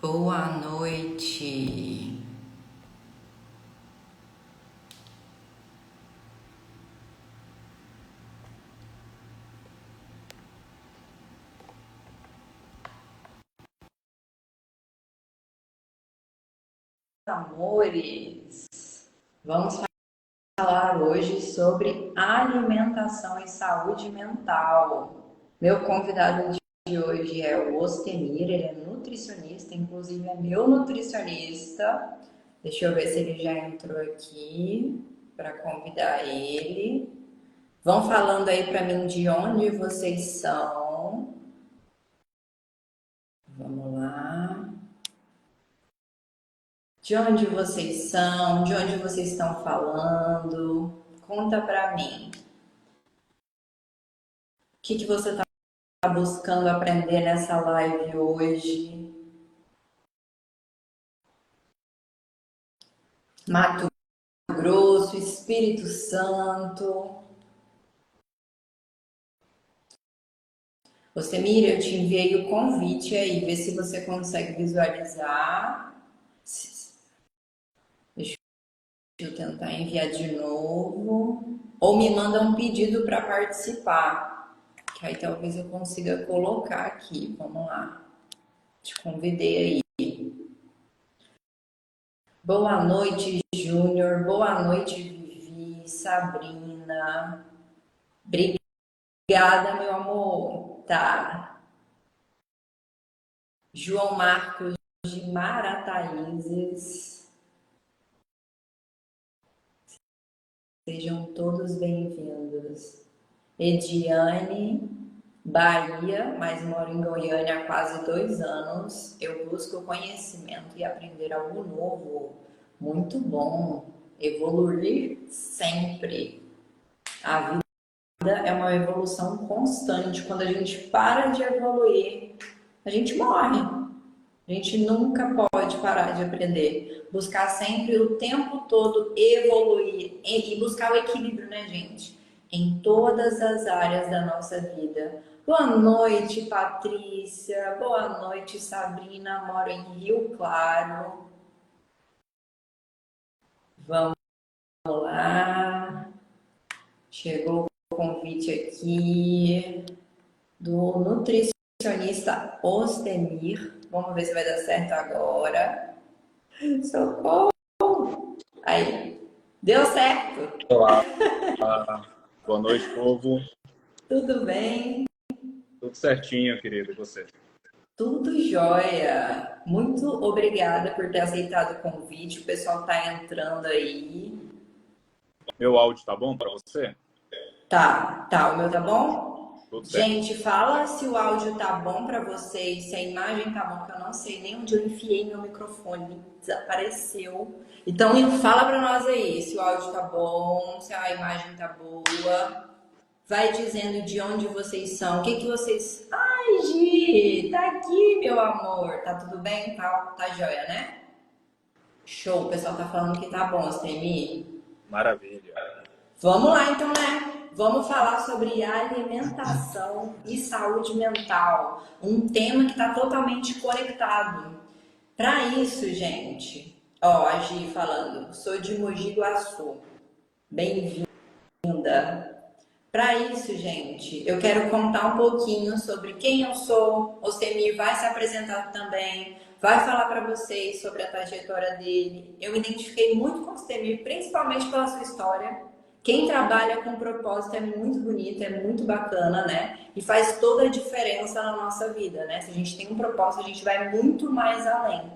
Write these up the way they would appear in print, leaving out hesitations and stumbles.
Boa noite. Amores, vamos falar hoje sobre alimentação e saúde mental. Meu convidado de hoje é o Ostemir, ele é nutricionista, inclusive é meu nutricionista. Deixa eu ver se ele já entrou aqui para convidar ele. Vão falando aí para mim de onde vocês são. Vamos lá. De onde vocês são? De onde vocês estão falando? Conta pra mim. O que você está buscando aprender nessa live hoje? Mato Grosso, Espírito Santo. Você, Mira, eu te enviei o convite aí, vê se você consegue visualizar. Deixa eu tentar enviar de novo. Ou me manda um pedido para participar, que aí talvez eu consiga colocar aqui. Vamos lá. Te convidei aí. Boa noite, Júnior. Boa noite, Vivi, Sabrina. Obrigada, meu amor. Tá. João Marcos de Marataízes. Sejam todos bem-vindos. Ediane, Bahia, mas moro em Goiânia há quase 2 anos. Eu busco conhecimento e aprender algo novo. Muito bom. Evoluir sempre. A vida é uma evolução constante. Quando a gente para de evoluir, a gente morre. A gente nunca pode parar de aprender. Buscar sempre o tempo todo evoluir e buscar o equilíbrio, né, gente? Em todas as áreas da nossa vida. Boa noite, Patrícia. Boa noite, Sabrina. Moro em Rio Claro. Vamos lá. Chegou o convite aqui do nutricionista Ostemir. Vamos ver se vai dar certo agora. Socorro! Aí, deu certo. Olá, boa noite, povo. Tudo bem? Tudo certinho, querido, e você? Tudo jóia. Muito obrigada por ter aceitado o convite. O pessoal está entrando aí. Meu áudio tá bom para você? Tá. O meu tá bom? Tudo certo. Gente, fala se o áudio tá bom para vocês, se a imagem tá bom, porque eu não sei nem onde eu enfiei meu microfone. Desapareceu. Então, fala para nós aí se o áudio tá bom, se a imagem tá boa. Vai dizendo de onde vocês são, o que que vocês... Ai, Gi, tá aqui, meu amor. Tá tudo bem? Tá jóia, né? Show, o pessoal tá falando que tá bom, Stemi. Maravilha. Vamos lá, então, né? Vamos falar sobre alimentação e saúde mental. Um tema que está totalmente conectado. Para isso, gente, ó, a Gi falando, sou de Mogi Guaçu. Bem-vinda. Para isso, gente, eu quero contar um pouquinho sobre quem eu sou. O Semir vai se apresentar também, vai falar para vocês sobre a trajetória dele. Eu me identifiquei muito com o Semir, principalmente pela sua história. Quem trabalha com propósito é muito bonito, é muito bacana, né? E faz toda a diferença na nossa vida, né? Se a gente tem um propósito, a gente vai muito mais além.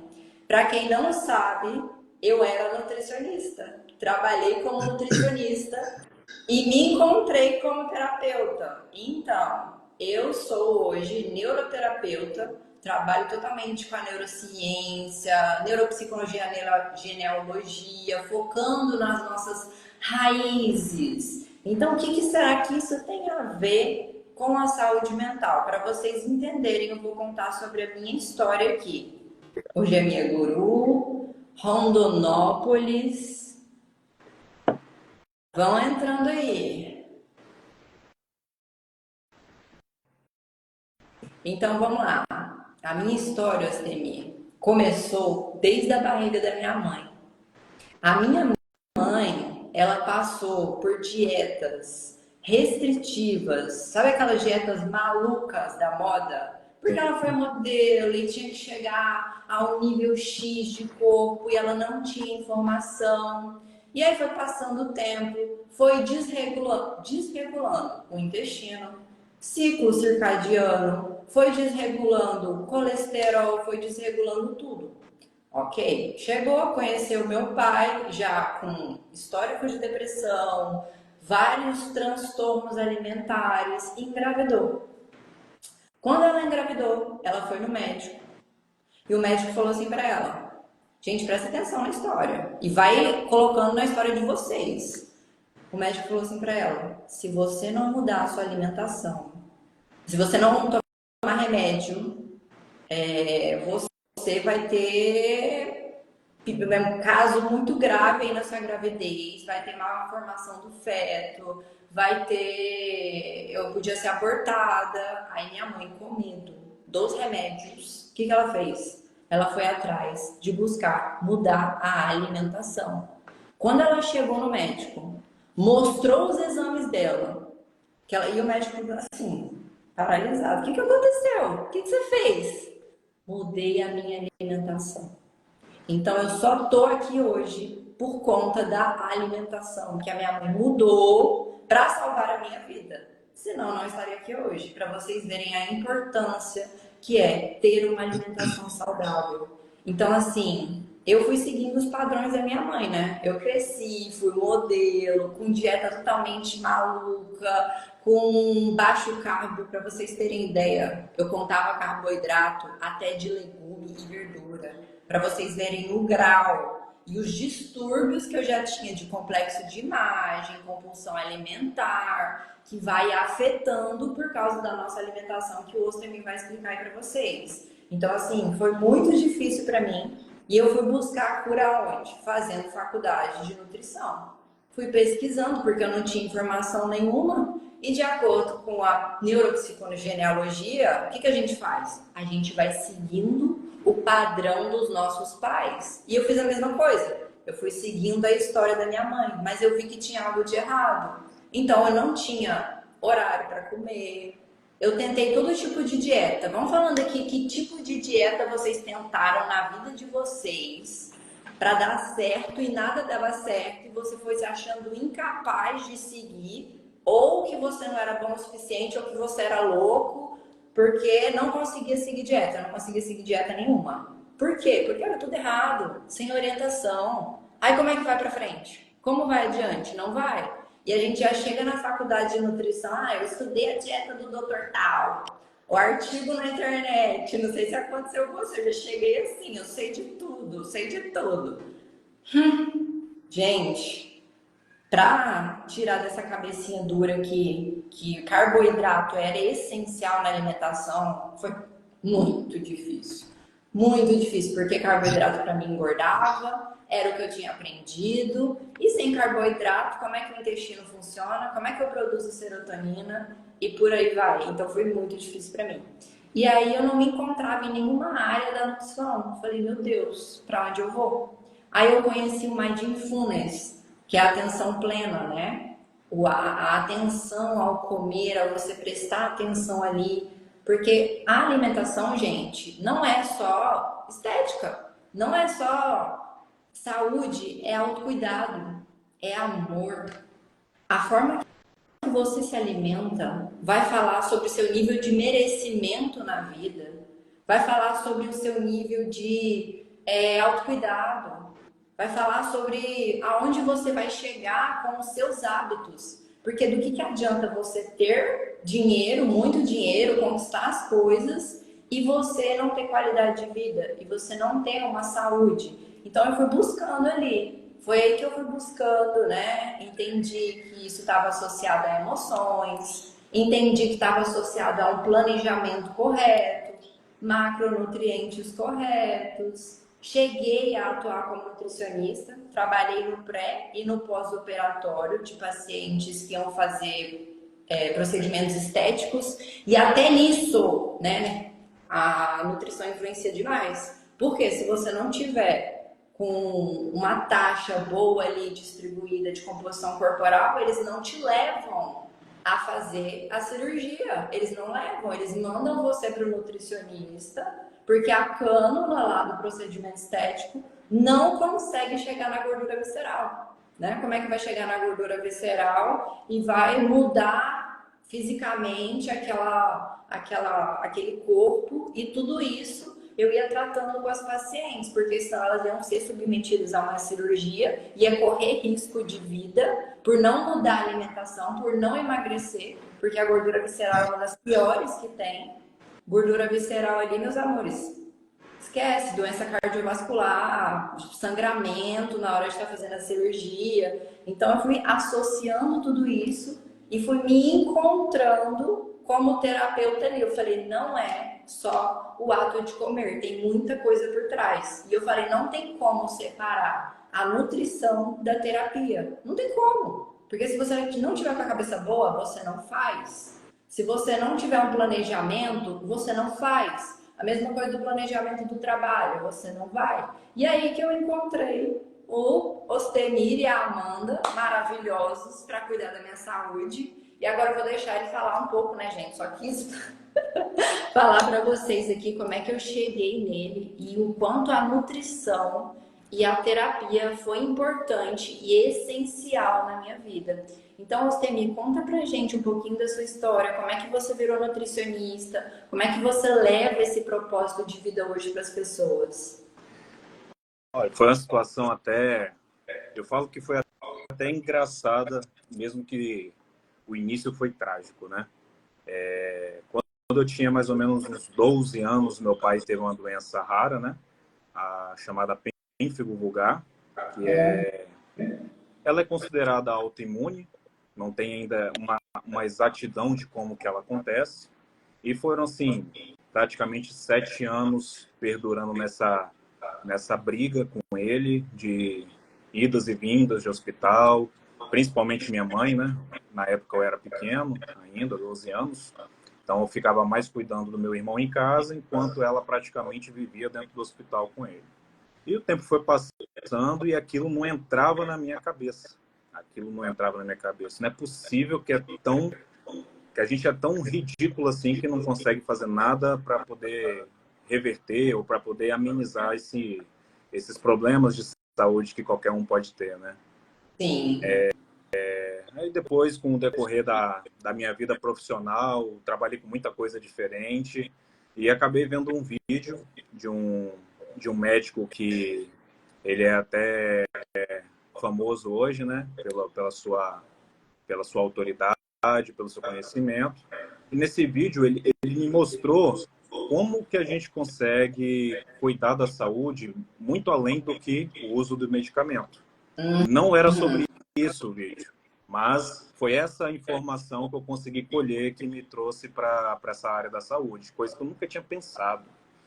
Para quem não sabe, eu era nutricionista. Trabalhei como nutricionista e me encontrei como terapeuta. Então, eu sou hoje neuroterapeuta, trabalho totalmente com a neurociência, neuropsicologia, genealogia, focando nas nossas raízes. Então, o que será que isso tem a ver com a saúde mental? Para vocês entenderem, eu vou contar sobre a minha história aqui. Hoje é minha guru, Rondonópolis. Vão entrando aí. Então vamos lá. A minha história, Ostemi, começou desde a barriga da minha mãe. A minha mãe, ela passou por dietas restritivas, sabe aquelas dietas malucas da moda? Porque ela foi modelo e tinha que chegar ao nível X de corpo e ela não tinha informação. E aí foi passando o tempo, foi desregulando o intestino, ciclo circadiano, foi desregulando o colesterol, foi desregulando tudo. Ok, chegou a conhecer o meu pai, já com histórico de depressão, vários transtornos alimentares, e engravidou. Quando ela engravidou, ela foi no médico. E o médico falou assim para ela: gente, presta atenção na história. E vai colocando na história de vocês. O médico falou assim para ela: se você não mudar a sua alimentação, se você não tomar remédio, você vai ter um caso muito grave aí na sua gravidez, vai ter malformação do feto, vai ter. Eu podia ser abortada. Aí minha mãe, com medo dos remédios, o que ela fez? Ela foi atrás de buscar mudar a alimentação. Quando ela chegou no médico, mostrou os exames dela, e o médico assim, paralisado: o que aconteceu? O que você fez? Mudei a minha alimentação. Então eu só tô aqui hoje por conta da alimentação que a minha mãe mudou para salvar a minha vida. Senão eu não estaria aqui hoje, para vocês verem a importância que é ter uma alimentação saudável. Então assim, eu fui seguindo os padrões da minha mãe, né? Eu cresci, fui modelo, com dieta totalmente maluca, com baixo carbo, para vocês terem ideia. Eu contava carboidrato até de legume e verdura, para vocês verem o grau e os distúrbios que eu já tinha de complexo de imagem, compulsão alimentar, que vai afetando por causa da nossa alimentação, que o Oster vai explicar aí para vocês. Então, assim, foi muito difícil para mim e eu fui buscar a cura onde? Fazendo faculdade de nutrição. Fui pesquisando porque eu não tinha informação nenhuma e de acordo com a neuropsicogenealogia, o que a gente faz? A gente vai seguindo o padrão dos nossos pais. E eu fiz a mesma coisa. Eu fui seguindo a história da minha mãe, mas eu vi que tinha algo de errado. Então eu não tinha horário para comer. Eu tentei todo tipo de dieta. Vamos falando aqui que tipo de dieta vocês tentaram na vida de vocês para dar certo e nada dava certo e você foi se achando incapaz de seguir, ou que você não era bom o suficiente, ou que você era louco porque não conseguia seguir dieta. Eu não conseguia seguir dieta nenhuma. Por quê? Porque era tudo errado, sem orientação. Aí como é que vai para frente? Como vai adiante? Não vai. E a gente já chega na faculdade de nutrição: eu estudei a dieta do Dr. Tal, o artigo na internet, não sei se aconteceu com você, eu já cheguei assim, eu sei de tudo, sei de tudo. Gente, para tirar dessa cabecinha dura que carboidrato era essencial na alimentação, foi muito difícil. Muito difícil, porque carboidrato para mim engordava, era o que eu tinha aprendido. E sem carboidrato, como é que o intestino funciona? Como é que eu produzo serotonina? E por aí vai. Então foi muito difícil para mim. E aí eu não me encontrava em nenhuma área da nutrição. Falei: meu Deus, para onde eu vou? Aí eu conheci o Mindfulness, que é a atenção plena, né? A atenção ao comer, a você prestar atenção ali. Porque a alimentação, gente, não é só estética, não é só saúde, é autocuidado, é amor. A forma que você se alimenta vai falar sobre o seu nível de merecimento na vida, vai falar sobre o seu nível de autocuidado, vai falar sobre aonde você vai chegar com os seus hábitos. Porque do que adianta você ter dinheiro, muito dinheiro, conquistar as coisas e você não ter qualidade de vida, e você não ter uma saúde? Então eu fui buscando ali. Foi aí que eu fui buscando, né? Entendi que isso estava associado a emoções, entendi que estava associado a um planejamento correto, macronutrientes corretos. Cheguei a atuar como nutricionista, trabalhei no pré e no pós-operatório de pacientes que iam fazer procedimentos estéticos, e até nisso, né, a nutrição influencia demais, Porque se você não tiver com uma taxa boa ali distribuída de composição corporal, eles não te levam a fazer a cirurgia. Eles não levam, eles mandam você para o nutricionista, porque a cânula lá do procedimento estético não consegue chegar na gordura visceral. Né? Como é que vai chegar na gordura visceral e vai mudar fisicamente aquele corpo, e tudo isso eu ia tratando com as pacientes, porque senão elas iam ser submetidas a uma cirurgia, ia correr risco de vida por não mudar a alimentação, por não emagrecer, porque a gordura visceral é uma das piores que tem. Gordura visceral ali, meus amores, esquece, doença cardiovascular, sangramento na hora de estar fazendo a cirurgia. Então eu fui associando tudo isso e fui me encontrando como terapeuta ali. Eu falei, não é só o ato de comer, tem muita coisa por trás. E eu falei, não tem como separar a nutrição da terapia. Não tem como. Porque se você não tiver com a cabeça boa, você não faz. Se você não tiver um planejamento, você não faz. A mesma coisa do planejamento do trabalho, você não vai. E aí que eu encontrei o Ostemir e a Amanda, maravilhosos, para cuidar da minha saúde. E agora eu vou deixar ele falar um pouco, né, gente? Só quis falar para vocês aqui como é que eu cheguei nele e o quanto a nutrição e a terapia foi importante e essencial na minha vida. Então, Ostemir, conta pra gente um pouquinho da sua história, como é que você virou nutricionista, como é que você leva esse propósito de vida hoje para as pessoas? Olha, foi uma situação até, eu falo que foi até engraçada, mesmo que o início foi trágico, né? Quando eu tinha mais ou menos uns 12 anos, meu pai teve uma doença rara, né? A chamada pênfigo vulgar, que ela é considerada autoimune, não tem ainda uma exatidão de como que ela acontece. E foram, assim, praticamente 7 anos perdurando nessa briga com ele, de idas e vindas de hospital, principalmente minha mãe, né? Na época eu era pequeno, ainda, 12 anos. Então eu ficava mais cuidando do meu irmão em casa, enquanto ela praticamente vivia dentro do hospital com ele. E o tempo foi passando e aquilo não entrava na minha cabeça. Aquilo não entrava na minha cabeça. Não é possível que a gente é tão ridículo assim que não consegue fazer nada para poder reverter ou para poder amenizar esses problemas de saúde que qualquer um pode ter, né? Sim. Aí depois, com o decorrer da minha vida profissional, trabalhei com muita coisa diferente e acabei vendo um vídeo de um médico que ele é até famoso hoje, né? Pela sua autoridade, pelo seu conhecimento. E nesse vídeo ele me mostrou como que a gente consegue cuidar da saúde muito além do que o uso do medicamento. Não era sobre isso o vídeo, mas foi essa informação que eu consegui colher que me trouxe para essa área da saúde, coisa que eu nunca tinha pensado.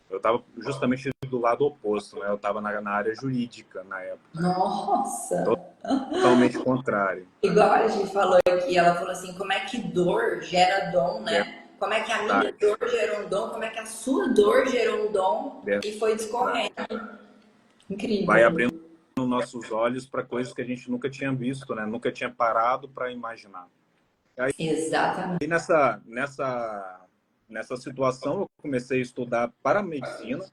Eu estava justamente do lado oposto, né? Eu estava na área jurídica na época. Nossa! Totalmente contrário. Igual a gente falou aqui, ela falou assim, como é que dor gera dom, né? Como é que a minha dor gerou um dom, como é que a sua dor gerou um dom e foi discorrendo. Incrível. Vai abrindo nossos olhos para coisas que a gente nunca tinha visto, né? Nunca tinha parado para imaginar. Aí, exatamente. E nessa situação, eu comecei a estudar para medicina.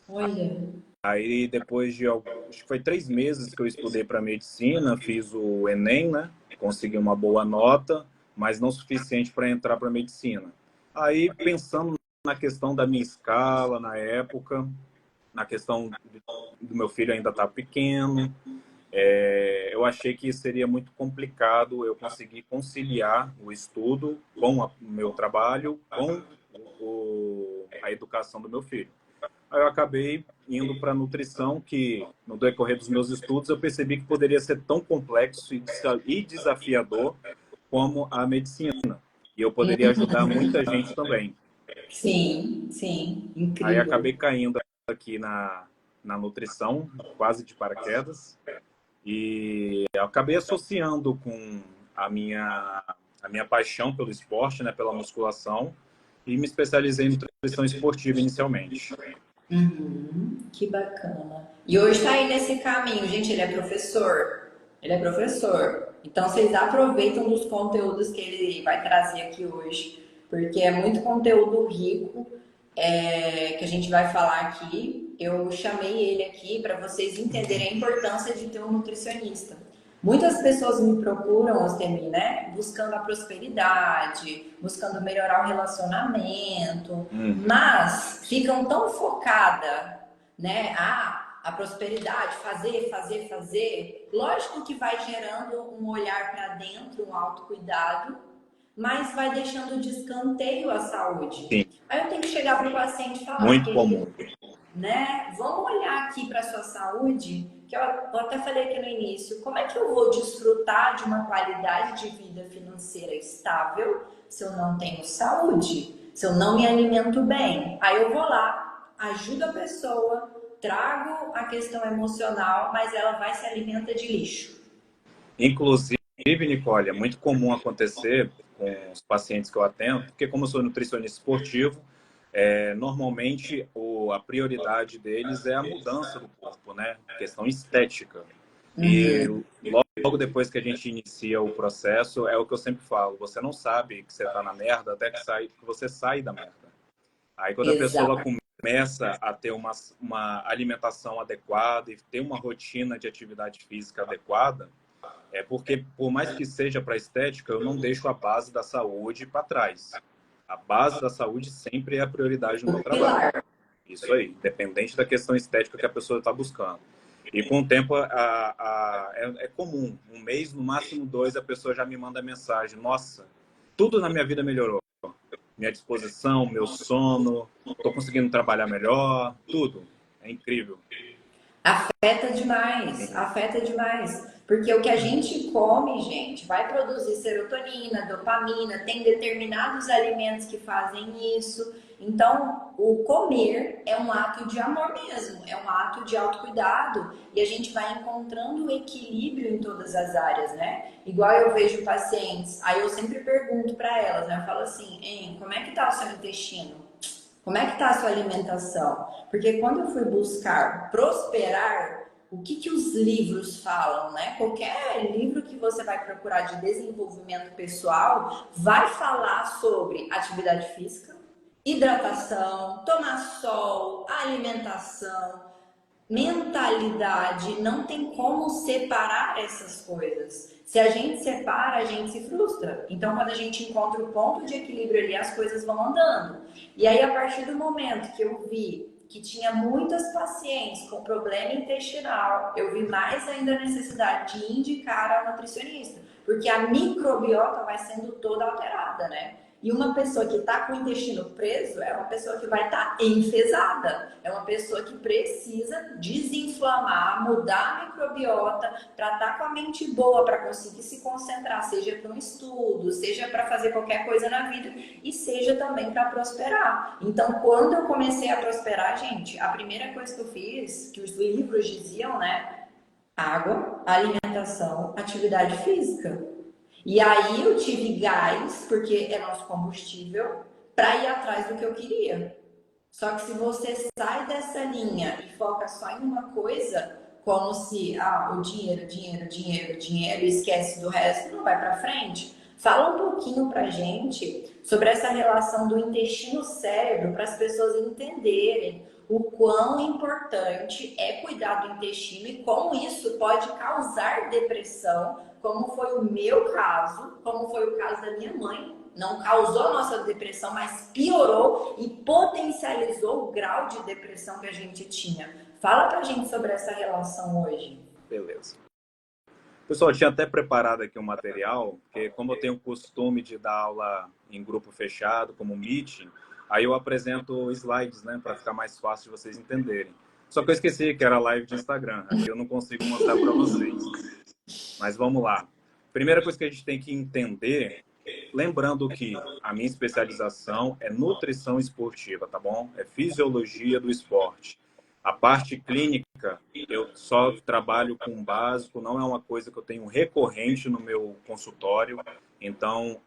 Olha. Aí, depois de, acho que foi 3 meses que eu estudei para medicina, fiz o Enem, né? Consegui uma boa nota, mas não suficiente para entrar para medicina. Aí, pensando na questão da minha escala na época, na questão do meu filho ainda estar pequeno, eu achei que seria muito complicado eu conseguir conciliar o estudo com o meu trabalho, com a educação do meu filho. Aí eu acabei indo para a nutrição, que no decorrer dos meus estudos eu percebi que poderia ser tão complexo e desafiador como a medicina. E eu poderia ajudar muita gente também. Sim, sim, incrível. Aí acabei caindo aqui na nutrição, quase de paraquedas. E eu acabei associando com a minha paixão pelo esporte, né, pela musculação, e me especializei em nutrição esportiva inicialmente. Que bacana. E hoje está aí nesse caminho. Gente, ele é professor. Ele é professor. Então, vocês aproveitam dos conteúdos que ele vai trazer aqui hoje, porque é muito conteúdo rico que a gente vai falar aqui. Eu chamei ele aqui para vocês entenderem a importância de ter um nutricionista. Muitas pessoas me procuram, Ostemi, né? Buscando a prosperidade, buscando melhorar o relacionamento, mas ficam tão focadas, né? A prosperidade, fazer, fazer, fazer. Lógico que vai gerando um olhar para dentro, um autocuidado, mas vai deixando de escanteio a saúde. Sim, Aí eu tenho que chegar para o paciente e falar, muito comum. querido, né? Vamos olhar aqui para a sua saúde, que eu até falei aqui no início, como é que eu vou desfrutar de uma qualidade de vida financeira estável se eu não tenho saúde, se eu não me alimento bem? Aí eu vou lá, ajudo a pessoa, trago a questão emocional, mas ela vai se alimenta de lixo. Inclusive, Nicole, é muito comum acontecer com os pacientes que eu atendo, porque como eu sou nutricionista esportivo, normalmente a prioridade deles é a mudança do corpo, né? Questão estética. E logo depois que a gente inicia o processo, é o que eu sempre falo, você não sabe que você está na merda até que você sai da merda. Aí quando a pessoa Exato. começa a ter uma alimentação adequada e ter uma rotina de atividade física adequada, é porque, por mais que seja para estética, eu não deixo a base da saúde para trás. A base da saúde sempre é a prioridade no meu trabalho. Pilar. Isso aí, independente da questão estética que a pessoa está buscando. E com o tempo é comum, um mês, no máximo 2, a pessoa já me manda mensagem: nossa, tudo na minha vida melhorou. Minha disposição, meu sono, estou conseguindo trabalhar melhor, tudo. É incrível. Afeta demais, afeta demais. Porque o que a gente come, gente, vai produzir serotonina, dopamina, tem determinados alimentos que fazem isso. Então, o comer é um ato de amor mesmo, é um ato de autocuidado e a gente vai encontrando o equilíbrio em todas as áreas, né? Igual eu vejo pacientes, aí eu sempre pergunto para elas, né? Eu falo assim, hein, como é que tá o seu intestino? Como é que está a sua alimentação? Porque quando eu fui buscar prosperar, o que os livros falam, né? Qualquer livro que você vai procurar de desenvolvimento pessoal vai falar sobre atividade física, hidratação, tomar sol, alimentação, mentalidade, não tem como separar essas coisas. Se a gente separa, a gente se frustra. Então, quando a gente encontra o ponto de equilíbrio ali, as coisas vão andando. E aí, a partir do momento que eu vi que tinha muitas pacientes com problema intestinal, eu vi mais ainda a necessidade de indicar ao nutricionista, porque a microbiota vai sendo toda alterada, né? E uma pessoa que está com o intestino preso é uma pessoa que vai estar enfesada. É uma pessoa que precisa desinflamar, mudar a microbiota para estar com a mente boa, para conseguir se concentrar, seja para um estudo, seja para fazer qualquer coisa na vida e seja também para prosperar. Então, quando eu comecei a prosperar, gente, a primeira coisa que eu fiz, que os livros diziam, né? Água, alimentação, atividade física. E aí eu tive gás, porque é nosso combustível, para ir atrás do que eu queria. Só que se você sai dessa linha e foca só em uma coisa, como se o dinheiro, dinheiro, dinheiro, dinheiro, e esquece do resto, não vai para frente. Fala um pouquinho pra gente sobre essa relação do intestino-cérebro para as pessoas entenderem o quão importante é cuidar do intestino e como isso pode causar depressão, como foi o meu caso, como foi o caso da minha mãe. Não causou nossa depressão, mas piorou e potencializou o grau de depressão que a gente tinha. Fala pra gente sobre essa relação hoje. Beleza. Pessoal, eu tinha até preparado aqui um material, porque como eu tenho o costume de dar aula em grupo fechado, como Meeting, aí eu apresento slides, né, para ficar mais fácil de vocês entenderem. Só que eu esqueci que era live de Instagram, aqui eu não consigo mostrar para vocês. Mas vamos lá. Primeira coisa que a gente tem que entender, lembrando que a minha especialização é nutrição esportiva, tá bom? É fisiologia do esporte. A parte clínica, eu só trabalho com o básico, não é uma coisa que eu tenho recorrente no meu consultório. Então,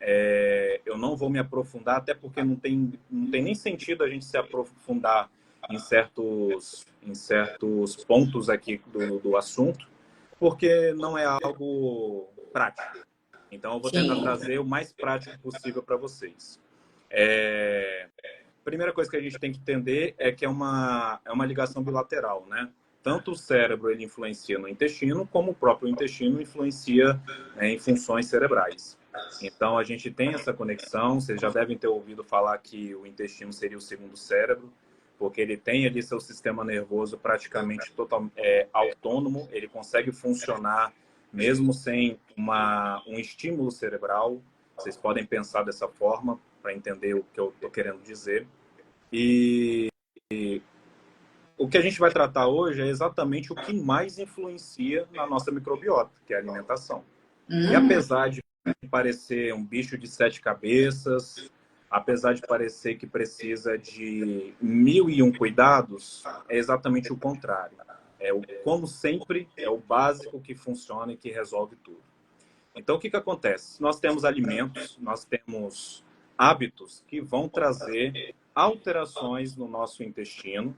eu não vou me aprofundar, até porque não tem nem sentido a gente se aprofundar em certos pontos aqui do assunto, porque não é algo prático. Então, eu vou tentar Sim. trazer o mais prático possível para vocês. Primeira coisa que a gente tem que entender é que é uma ligação bilateral, né? Tanto o cérebro ele influencia no intestino, como o próprio intestino influencia, né, em funções cerebrais. Então, a gente tem essa conexão. Vocês já devem ter ouvido falar que o intestino seria o segundo cérebro, porque ele tem ali seu sistema nervoso praticamente autônomo, ele consegue funcionar mesmo sem um estímulo cerebral. Vocês podem pensar dessa forma para entender o que eu estou querendo dizer. E o que a gente vai tratar hoje é exatamente o que mais influencia na nossa microbiota, que é a alimentação. E apesar de parecer um bicho de 7 cabeças, apesar de parecer que precisa de 1001 cuidados, é exatamente o contrário. Como sempre, é o básico que funciona e que resolve tudo. Então, o que acontece? Nós temos alimentos, nós temos hábitos que vão trazer alterações no nosso intestino.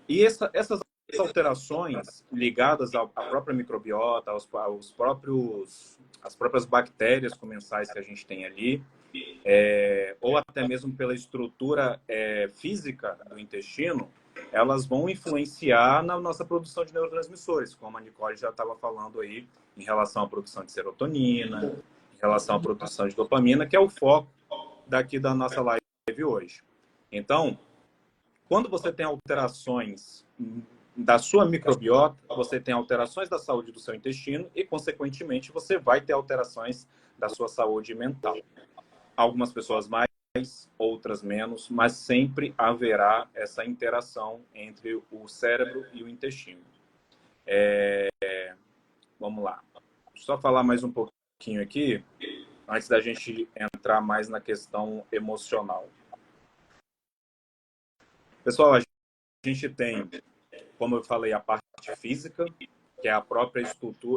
E essas alterações ligadas à própria microbiota, às próprias bactérias comensais que a gente tem ali, ou até mesmo pela estrutura física do intestino, elas vão influenciar na nossa produção de neurotransmissores, como a Nicole já estava falando aí, em relação à produção de serotonina, em relação à produção de dopamina, que é o foco daqui da nossa live hoje. Então, quando você tem alterações da sua microbiota, você tem alterações da saúde do seu intestino e, consequentemente, você vai ter alterações da sua saúde mental. Algumas pessoas mais, outras menos, mas sempre haverá essa interação entre o cérebro e o intestino. Vamos lá. Só falar mais um pouquinho aqui, antes da gente entrar mais na questão emocional. Pessoal, a gente tem, como eu falei, a parte física, que é a própria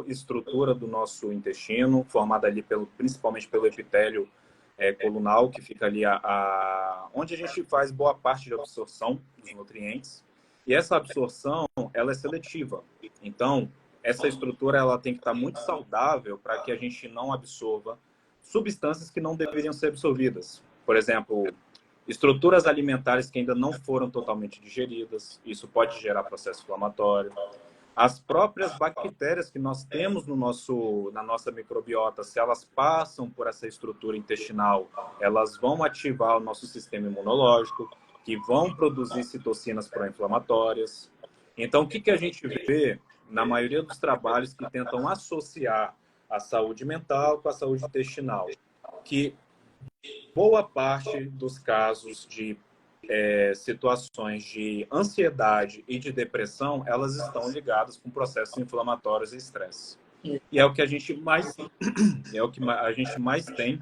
estrutura do nosso intestino, formada ali principalmente pelo epitélio colunal, que fica ali onde a gente faz boa parte de absorção dos nutrientes. E essa absorção, ela é seletiva. Então, essa estrutura ela tem que estar muito saudável para que a gente não absorva substâncias que não deveriam ser absorvidas. Por exemplo, estruturas alimentares que ainda não foram totalmente digeridas, isso pode gerar processo inflamatório. As próprias bactérias que nós temos na nossa microbiota, se elas passam por essa estrutura intestinal, elas vão ativar o nosso sistema imunológico, que vão produzir citocinas pró-inflamatórias. Então, o que a gente vê na maioria dos trabalhos que tentam associar a saúde mental com a saúde intestinal? Que boa parte dos casos de situações de ansiedade e de depressão, elas estão ligadas com processos inflamatórios e estresse. E é o que a gente mais tem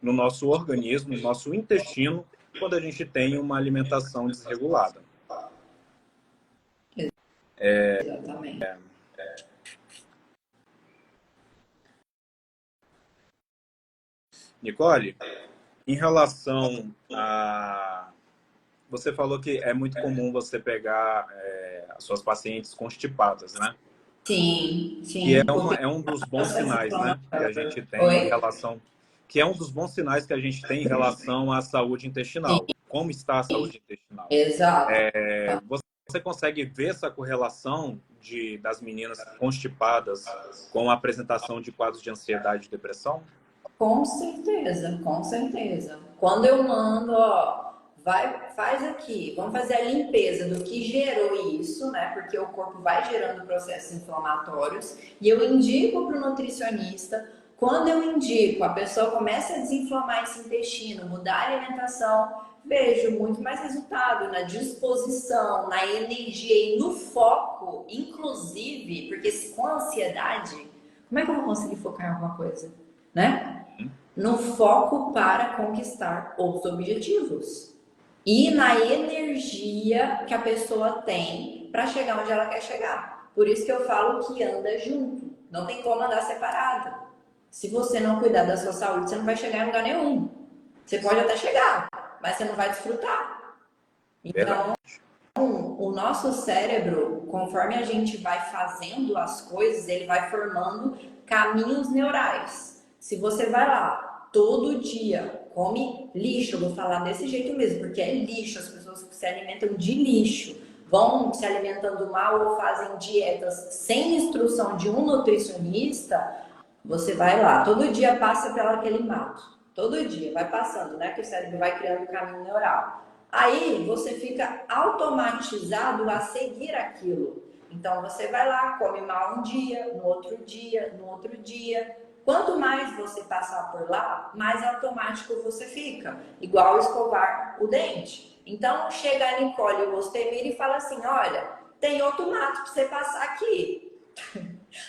no nosso organismo, no nosso intestino, quando a gente tem uma alimentação desregulada. Exatamente. Nicole, em relação a... Você falou que é muito comum você pegar as suas pacientes constipadas, né? Sim, E sim. Porque é um dos bons processo sinais, né? Que a inflamatório. gente tem em Oi? relação... Que é um dos bons sinais que a gente tem em relação à saúde Sim, intestinal. Como está a saúde intestinal? exato. Você consegue ver essa correlação das meninas constipadas com a apresentação de quadros de ansiedade e depressão? Com certeza, com certeza. Quando eu mando, ó, faz aqui, vamos fazer a limpeza do que gerou isso, né? Porque o corpo vai gerando processos inflamatórios e eu indico para o nutricionista. Quando eu indico, a pessoa começa a desinflamar esse intestino, mudar a alimentação, vejo muito mais resultado na disposição, na energia e no foco, inclusive, porque com a ansiedade, como é que eu vou conseguir focar em alguma coisa, né? No foco para conquistar os objetivos e na energia que a pessoa tem para chegar onde ela quer chegar. Por isso que eu falo que anda junto, não tem como andar separado. Se você não cuidar da sua saúde, você não vai chegar em lugar nenhum. Você pode até chegar, mas você não vai desfrutar. Então, Verdade. um nosso cérebro, conforme a gente vai fazendo as coisas, ele vai formando caminhos neurais. Se você vai lá todo dia, come lixo, eu vou falar desse jeito mesmo, porque é lixo, as pessoas que se alimentam de lixo, vão se alimentando mal ou fazem dietas sem instrução de um nutricionista, você vai lá, todo dia passa pelo aquele mato. Todo dia vai passando, né? Que o cérebro vai criando um caminho neural. Aí você fica automatizado a seguir aquilo. Então você vai lá, come mal um dia, no outro dia, no outro dia. Quanto mais você passar por lá, mais automático você fica. Igual escovar o dente. Então chega a Nicole e o Ostemir e fala assim: olha, tem outro mato para você passar aqui.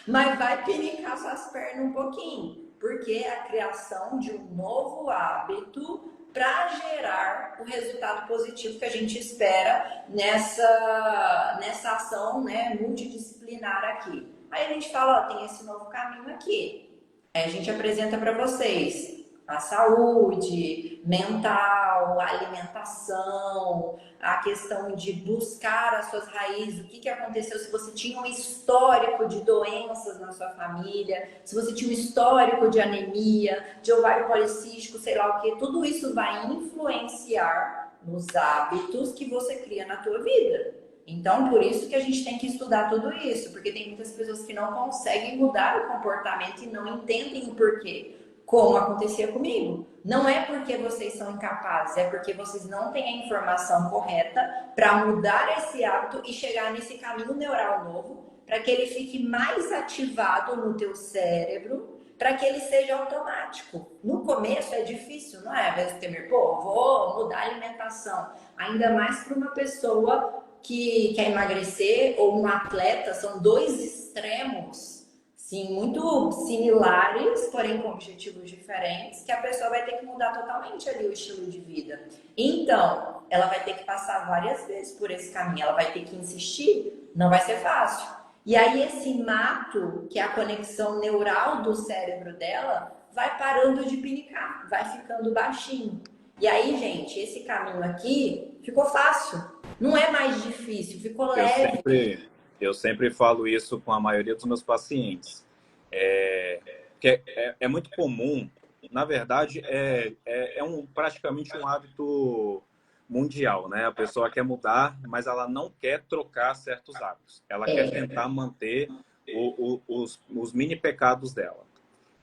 Mas vai pinicar suas pernas um pouquinho, porque é a criação de um novo hábito para gerar o resultado positivo que a gente espera nessa ação, né, multidisciplinar aqui. Aí a gente fala, ó, tem esse novo caminho aqui. Aí a gente apresenta para vocês a saúde mental, a alimentação, a questão de buscar as suas raízes, o que aconteceu, se você tinha um histórico de doenças na sua família, se você tinha um histórico de anemia, de ovário policístico, sei lá o que, tudo isso vai influenciar nos hábitos que você cria na tua vida. Então, por isso que a gente tem que estudar tudo isso, porque tem muitas pessoas que não conseguem mudar o comportamento e não entendem o porquê. Como acontecia comigo. Não é porque vocês são incapazes, é porque vocês não têm a informação correta para mudar esse hábito e chegar nesse caminho neural novo, para que ele fique mais ativado no teu cérebro, para que ele seja automático. No começo é difícil, não é? Às vezes temer, pô, vou mudar a alimentação. Ainda mais para uma pessoa que quer emagrecer ou um atleta, são dois extremos. Sim, muito similares, porém com objetivos diferentes, que a pessoa vai ter que mudar totalmente ali o estilo de vida. Então, ela vai ter que passar várias vezes por esse caminho, ela vai ter que insistir, não vai ser fácil. E aí esse mato, que é a conexão neural do cérebro dela, vai parando de pinicar, vai ficando baixinho. E aí, gente, esse caminho aqui ficou fácil, não é mais difícil, ficou leve. Eu sempre falo isso com a maioria dos meus pacientes. É muito comum, na verdade, praticamente um hábito mundial, né? A pessoa quer mudar, mas ela não quer trocar certos hábitos. Ela quer tentar manter os mini pecados dela.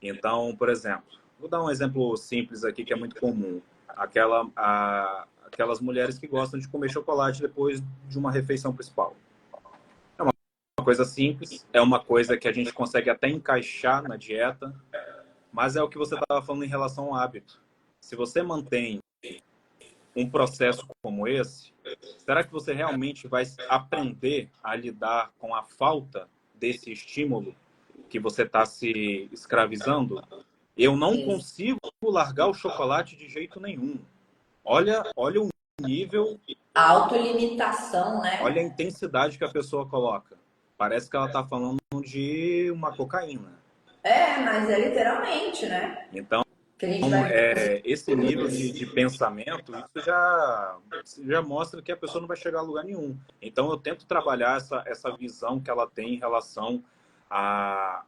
Então, por exemplo, vou dar um exemplo simples aqui que é muito comum. Aquelas mulheres que gostam de comer chocolate depois de uma refeição principal. Uma coisa simples, é uma coisa que a gente consegue até encaixar na dieta, mas é o que você estava falando em relação ao hábito. Se você mantém um processo como esse, será que você realmente vai aprender a lidar com a falta desse estímulo que você está se escravizando? Eu não consigo largar o chocolate de jeito nenhum. Olha o nível... A autolimitação, né? Olha a intensidade que a pessoa coloca. Parece que ela está falando de uma cocaína. Mas é literalmente, né? Então, esse nível de pensamento, isso já mostra que a pessoa não vai chegar a lugar nenhum. Então, eu tento trabalhar essa visão que ela tem em relação à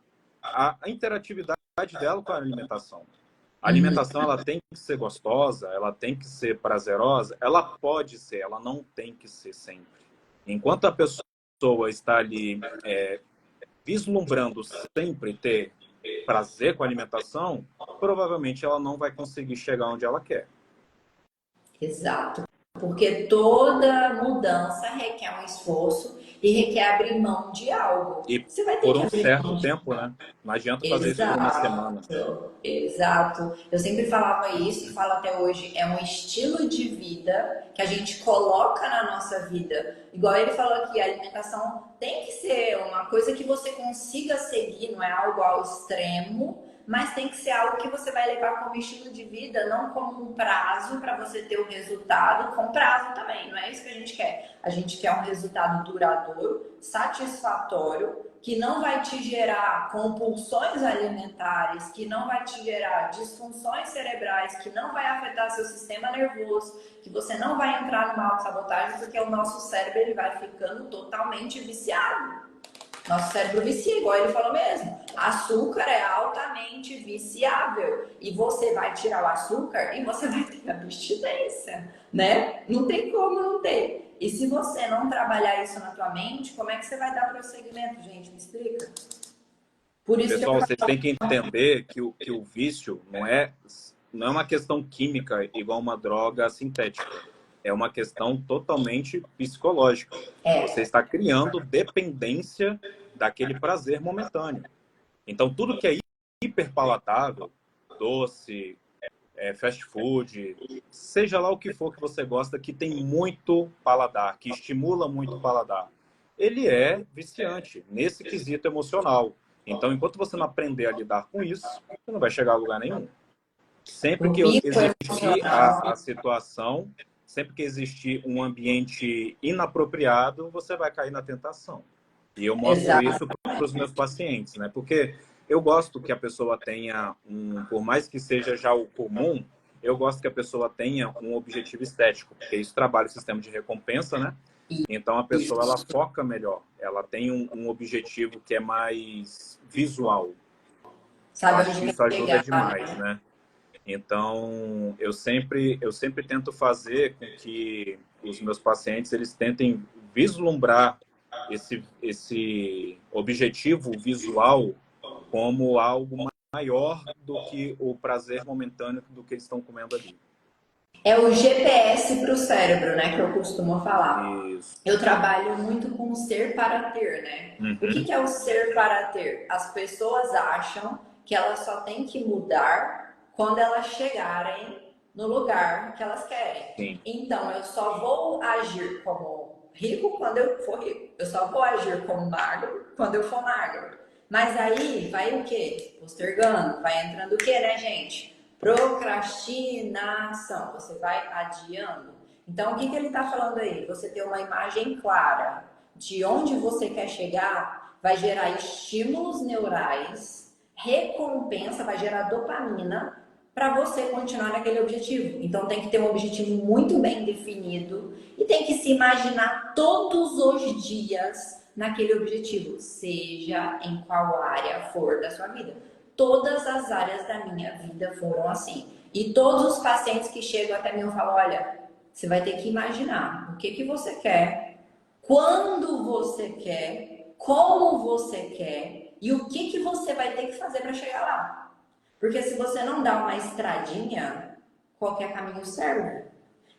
interatividade dela com a alimentação. A alimentação, ela tem que ser gostosa, ela tem que ser prazerosa, ela pode ser, ela não tem que ser sempre. Enquanto a pessoa está ali vislumbrando sempre ter prazer com a alimentação, provavelmente ela não vai conseguir chegar onde ela quer. Exato. Porque toda mudança requer um esforço e requer abrir mão de algo. E você vai ter por que um abrir certo mão. tempo, né? Não adianta fazer isso por uma semana. Exato. Eu sempre falava isso e falo até hoje. É um estilo de vida que a gente coloca na nossa vida. Igual ele falou aqui, a alimentação tem que ser uma coisa que você consiga seguir, não é algo ao extremo, mas tem que ser algo que você vai levar como estilo de vida, não como um prazo para você ter o resultado, com prazo também, não é isso que a gente quer. A gente quer um resultado duradouro, satisfatório, que não vai te gerar compulsões alimentares, que não vai te gerar disfunções cerebrais, que não vai afetar seu sistema nervoso, que você não vai entrar numa autossabotagem, porque o nosso cérebro ele vai ficando totalmente viciado. Nosso cérebro vicia, igual ele falou mesmo. Açúcar é altamente viciável. E você vai tirar o açúcar e você vai ter abstinência, né? Não tem como não ter. E se você não trabalhar isso na tua mente, como é que você vai dar prosseguimento, gente? Me explica. Por isso Pessoal, que eu vocês têm que entender que o vício não é uma questão química igual uma droga sintética. É uma questão totalmente psicológica. Você está criando dependência daquele prazer momentâneo. Então, tudo que é hiperpalatável, doce, fast food, seja lá o que for que você gosta, que tem muito paladar, que estimula muito o paladar, ele é viciante nesse quesito emocional. Então, enquanto você não aprender a lidar com isso, você não vai chegar a lugar nenhum. Sempre o que pico existir emocional. a situação, sempre que existir um ambiente inapropriado, você vai cair na tentação. E eu mostro Exato. isso para os meus pacientes, né? Porque eu gosto que a pessoa tenha por mais que seja já o comum, eu gosto que a pessoa tenha um objetivo estético, porque isso trabalha o sistema de recompensa, né? Então a pessoa ela foca melhor, ela tem um objetivo que é mais visual. Eu Sabe acho onde que quer isso ajuda chegar, demais, né? né? Então, eu sempre tento fazer com que os meus pacientes eles tentem vislumbrar esse objetivo visual como algo maior do que o prazer momentâneo do que eles estão comendo ali. É o GPS para o cérebro, né? Que eu costumo falar. Isso. Eu trabalho muito com o ser para ter, né? O que Uhum. que é o ser para ter? As pessoas acham que elas só têm que mudar quando elas chegarem no lugar que elas querem. Sim. Então, eu só vou agir como rico quando eu for rico. Eu só vou agir como magro quando eu for magro. Mas aí vai o quê? Postergando. Vai entrando o quê, né, gente? Procrastinação. Você vai adiando. Então, o que que ele está falando aí? Você ter uma imagem clara de onde você quer chegar vai gerar estímulos neurais, recompensa, vai gerar dopamina para você continuar naquele objetivo. Então, tem que ter um objetivo muito bem definido e tem que se imaginar todos os dias naquele objetivo, seja em qual área for da sua vida. Todas as áreas da minha vida foram assim. E todos os pacientes que chegam até mim eu falo, olha, você vai ter que imaginar o que que você quer, quando você quer, como você quer e o que que você vai ter que fazer para chegar lá. Porque se você não dá uma estradinha, qualquer caminho serve.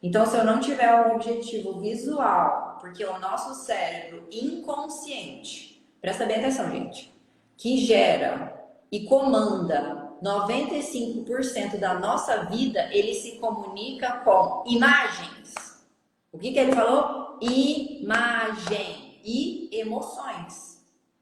Então, se eu não tiver um objetivo visual, porque o nosso cérebro inconsciente, presta bem atenção, gente, que gera e comanda 95% da nossa vida, ele se comunica com imagens. O que que ele falou? Imagem e emoções.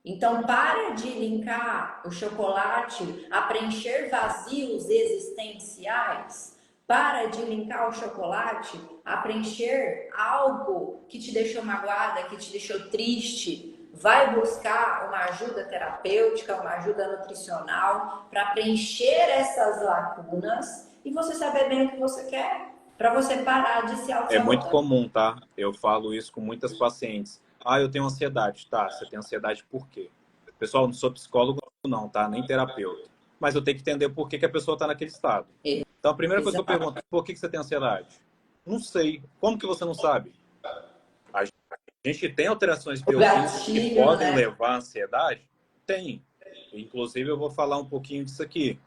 Então, para de linkar o chocolate a preencher vazios existenciais. Para de linkar o chocolate a preencher algo que te deixou magoada, que te deixou triste. Vai buscar uma ajuda terapêutica, uma ajuda nutricional para preencher essas lacunas e você saber bem o que você quer. Para você parar de se É muito auto-sabotar. comum, tá? Eu falo isso com muitas pacientes. Ah, eu tenho ansiedade. Tá, você tem ansiedade por quê? Pessoal, não sou psicólogo não, tá? Nem terapeuta. Mas eu tenho que entender por que a pessoa está naquele estado. Então, a primeira coisa que eu Exato. pergunto, por que você tem ansiedade? Não sei. Como que você não sabe? A gente tem alterações O biofísicas que gatilho, podem né? levar à ansiedade? Tem. Inclusive, eu vou falar um pouquinho disso aqui.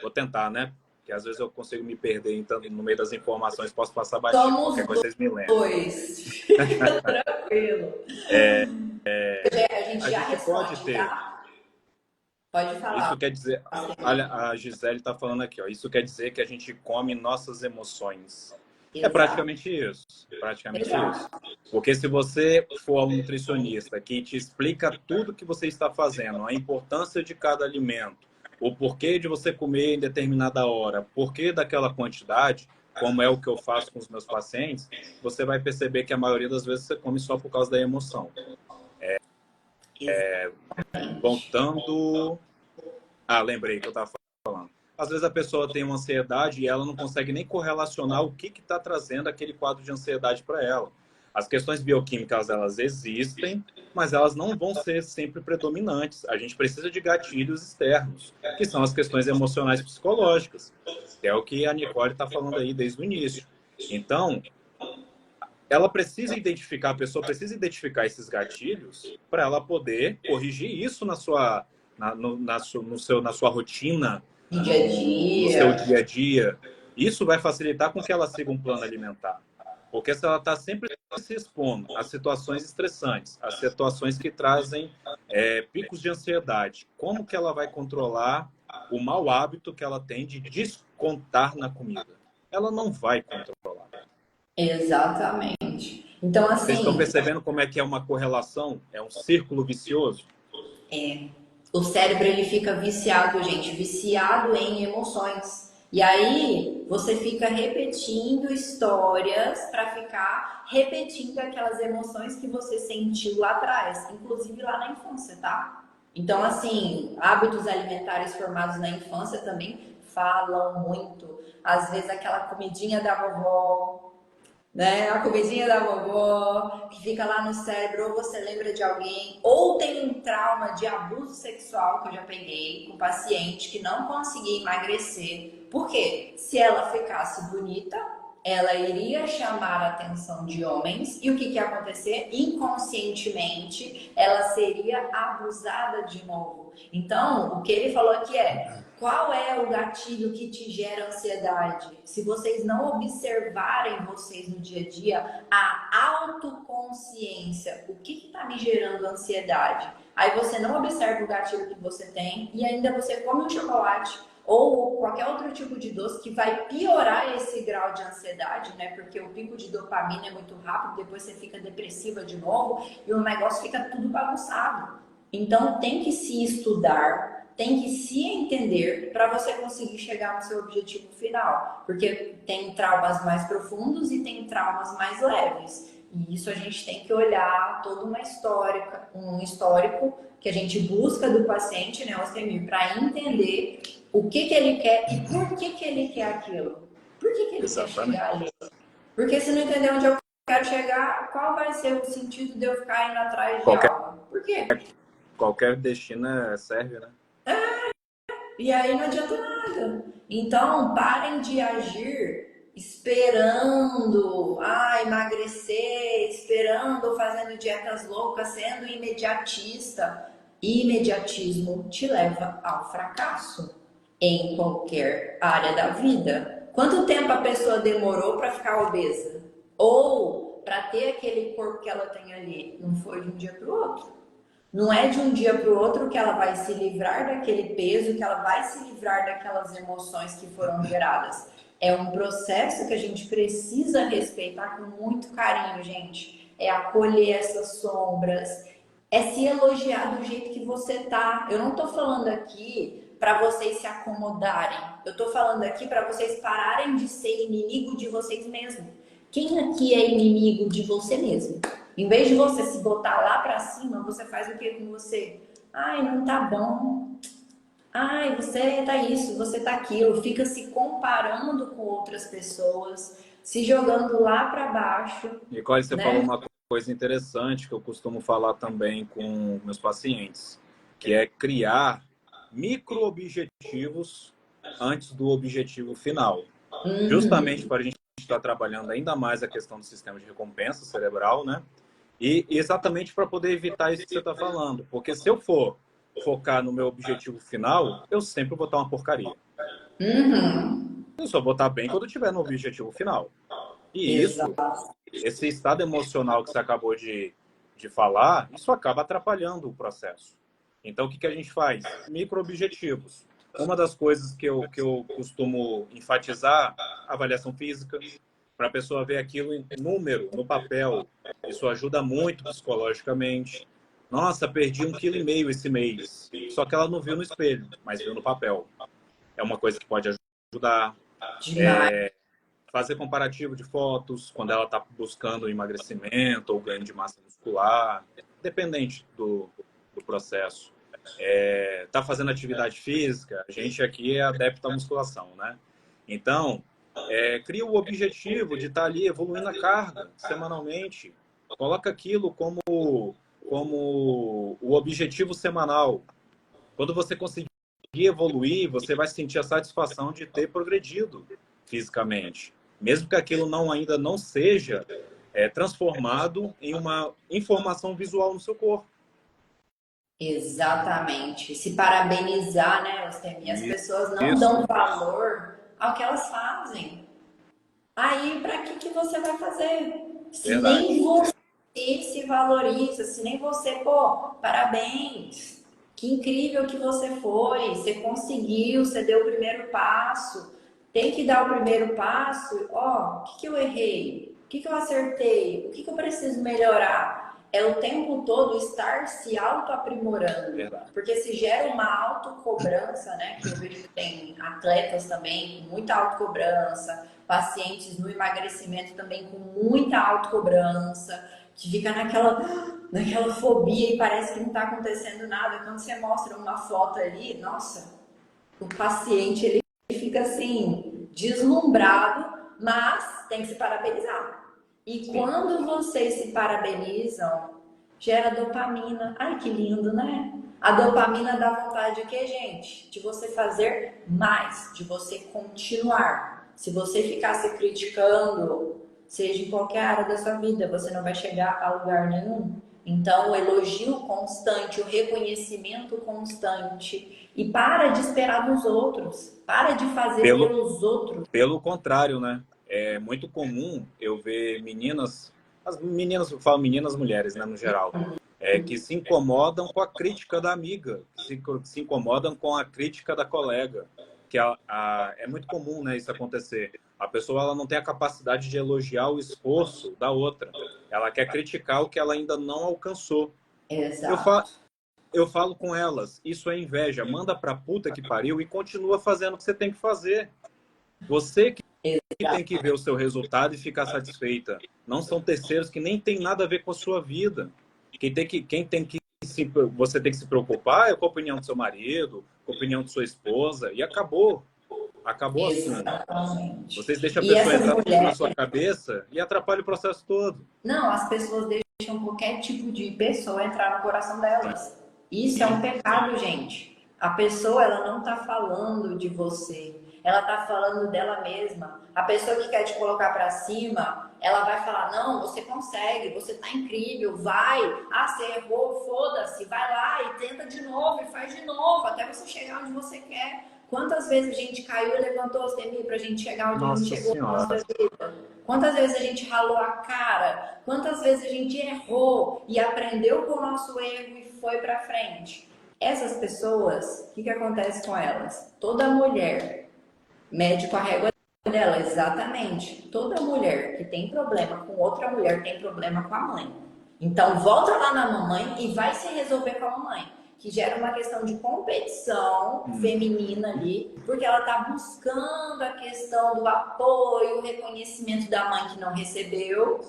Vou tentar, né? Porque às vezes eu consigo me perder então, no meio das informações, posso passar batido. Somos Qualquer coisa vocês me lembram. dois. Fica tranquilo. A gente A já gente pode responde, ter. tá? Pode Isso falar. quer dizer. Olha, a Gisele está falando aqui, ó. Isso quer dizer que a gente come nossas emoções. É Exato. praticamente isso. Praticamente isso. Exato. Porque se você for um nutricionista que te explica tudo que você está fazendo, a importância de cada alimento, o porquê de você comer em determinada hora, porquê daquela quantidade, como é o que eu faço com os meus pacientes, você vai perceber que a maioria das vezes você come só por causa da emoção. Exatamente. Voltando... lembrei que eu estava falando. Às vezes a pessoa tem uma ansiedade e ela não consegue nem correlacionar o que está trazendo aquele quadro de ansiedade para ela. As questões bioquímicas, elas existem, mas elas não vão ser sempre predominantes. A gente precisa de gatilhos externos, que são as questões emocionais e psicológicas, que é o que a Nicole está falando aí desde o início. Então, ela precisa identificar, a pessoa precisa identificar esses gatilhos para ela poder corrigir isso na sua, na sua rotina, No dia a no seu dia. dia a dia. Isso vai facilitar com que ela siga um plano alimentar. Porque se ela está sempre se expondo a situações estressantes, a situações que trazem picos de ansiedade, como que ela vai controlar o mau hábito que ela tem de descontar na comida? Ela não vai controlar. Exatamente. Então, Vocês estão assim, percebendo como é que é uma correlação? É um círculo vicioso? o cérebro ele fica viciado, gente, viciado em emoções. E aí você fica repetindo histórias para ficar repetindo aquelas emoções que você sentiu lá atrás, inclusive lá na infância, tá? Então, assim, hábitos alimentares formados na infância também falam muito. Às vezes aquela comidinha da vovó, né? A comidinha da vovó, que fica lá no cérebro, ou você lembra de alguém, ou tem um trauma de abuso sexual que eu já peguei com paciente que não conseguia emagrecer. Por quê? Se ela ficasse bonita, ela iria chamar a atenção de homens e o que ia acontecer? Inconscientemente, ela seria abusada de novo. Então, o que ele falou aqui é: qual é o gatilho que te gera ansiedade? Se vocês não observarem vocês no dia a dia, a autoconsciência, o que está me gerando ansiedade? Aí você não observa o gatilho que você tem e ainda você come um chocolate ou qualquer outro tipo de doce que vai piorar esse grau de ansiedade, né? Porque o pico de dopamina é muito rápido, depois você fica depressiva de novo e o negócio fica tudo bagunçado. Então tem que se estudar, tem que se entender para você conseguir chegar no seu objetivo final. Porque tem traumas mais profundos e tem traumas mais leves. E isso a gente tem que olhar toda uma histórica, um histórico que a gente busca do paciente, né, Ostemir, para entender o que ele quer e por que ele quer aquilo. Por que ele quer Exatamente. chegar ali? Porque se não entender onde eu quero chegar, qual vai ser o sentido de eu ficar indo atrás de Qualquer, algo? Por quê? qualquer destino serve, né? E aí não adianta nada. Então, parem de agir esperando emagrecer, esperando, fazendo dietas loucas, sendo imediatista. Imediatismo te leva ao fracasso em qualquer área da vida. Quanto tempo a pessoa demorou para ficar obesa? Ou para ter aquele corpo que ela tem ali? Não foi de um dia para o outro. Não é de um dia para o outro que ela vai se livrar daquele peso, que ela vai se livrar daquelas emoções que foram geradas. É um processo que a gente precisa respeitar com muito carinho, gente. É acolher essas sombras, é se elogiar do jeito que você tá. Eu não tô falando aqui para vocês se acomodarem. Eu tô falando aqui para vocês pararem de ser inimigo de vocês mesmos. Quem aqui é inimigo de você mesmo? Em vez de você se botar lá pra cima, você faz o que com você? Ai, não tá bom. Ai, você tá isso, você tá aquilo. Fica se comparando com outras pessoas, se jogando lá pra baixo, Nicole, você falou né? uma coisa interessante que eu costumo falar também com meus pacientes, que é criar micro-objetivos antes do objetivo final. Justamente Uhum. para a gente estar trabalhando ainda mais a questão do sistema de recompensa cerebral, né? E exatamente para poder evitar isso que você está falando. Porque se eu for focar no meu objetivo final, eu sempre vou estar uma porcaria. Uhum. Eu só vou estar bem quando eu estiver no objetivo final. E isso, Exato. esse estado emocional que você acabou de falar, isso acaba atrapalhando o processo. Então, o que a gente faz? Micro-objetivos. Uma das coisas que eu costumo enfatizar, avaliação física, para a pessoa ver aquilo em número, no papel. Isso ajuda muito psicologicamente. Nossa, perdi 1,5 kg esse mês. Só que ela não viu no espelho, mas viu no papel. É uma coisa que pode ajudar. Demais. Fazer comparativo de fotos quando ela está buscando emagrecimento ou ganho de massa muscular, dependente do do processo. Tá fazendo atividade física, a gente aqui é adepto à musculação, né? Então, cria o objetivo de estar ali evoluindo a carga semanalmente. Coloca aquilo como o objetivo semanal. Quando você conseguir evoluir, você vai sentir a satisfação de ter progredido fisicamente. Mesmo que aquilo ainda não seja transformado em uma informação visual no seu corpo. Exatamente. Se parabenizar, né, Eustemia? As pessoas não Isso, dão valor ao que elas fazem. Aí, para que você vai fazer? Se verdade. nem você se valoriza, se nem você, pô, parabéns. Que incrível que você foi, você conseguiu, você deu o primeiro passo. Tem que dar o primeiro passo. Ó, o que eu errei? O que eu acertei? O que eu preciso melhorar? É o tempo todo estar se auto-aprimorando. Verdade. Porque se gera uma autocobrança, né? Que eu vejo que tem atletas também com muita autocobrança, pacientes no emagrecimento também com muita autocobrança, que fica naquela fobia e parece que não está acontecendo nada. Quando você mostra uma foto ali, nossa, o paciente ele fica assim, deslumbrado, mas tem que se parabenizar. E Sim. quando vocês se parabenizam, gera dopamina. Ai, que lindo, né? A dopamina dá vontade de quê, gente? De você fazer mais, de você continuar. Se você ficar se criticando, seja em qualquer área da sua vida, você não vai chegar a lugar nenhum. Então, o elogio constante, o reconhecimento constante. E para de esperar dos outros. Para de fazer pelos outros. Pelo contrário, né? É muito comum eu ver meninas, as meninas, eu falo meninas, mulheres, né, no geral, que se incomodam com a crítica da amiga, se incomodam com a crítica da colega, que é muito comum, né, isso acontecer. A pessoa ela não tem a capacidade de elogiar o esforço da outra, ela quer criticar o que ela ainda não alcançou. Exato. Eu falo com elas, isso é inveja, manda pra puta que pariu e continua fazendo o que você tem que fazer. Você que tem que ver o seu resultado e ficar satisfeita. Não são terceiros que nem tem nada a ver com a sua vida. Você tem que se preocupar é com a opinião do seu marido, com a opinião de sua esposa, e acabou. Acabou assim. Exatamente. Vocês deixam a E pessoa essas entrar na mulheres, sua cabeça e atrapalha o processo todo. não, as pessoas deixam qualquer tipo de pessoa entrar no coração delas. Isso é um pecado, gente. A pessoa, ela não tá falando de você. Ela tá falando dela mesma. A pessoa que quer te colocar para cima, ela vai falar: "Não, você consegue, você tá incrível, vai. Ah, você errou, foda-se, vai lá e tenta de novo e faz de novo até você chegar onde você quer." Quantas vezes a gente caiu e levantou os temi pra gente chegar onde a gente Nossa chegou na nossa Senhora. vida? Quantas vezes a gente ralou a cara? Quantas vezes a gente errou e aprendeu com o nosso erro e foi para frente? Essas pessoas, o que acontece com elas? Toda mulher mede com a régua dela, exatamente. Toda mulher que tem problema com outra mulher tem problema com a mãe. Então volta lá na mamãe e vai se resolver com a mamãe, que gera uma questão de competição feminina ali, porque ela tá buscando a questão do apoio, o reconhecimento da mãe que não recebeu,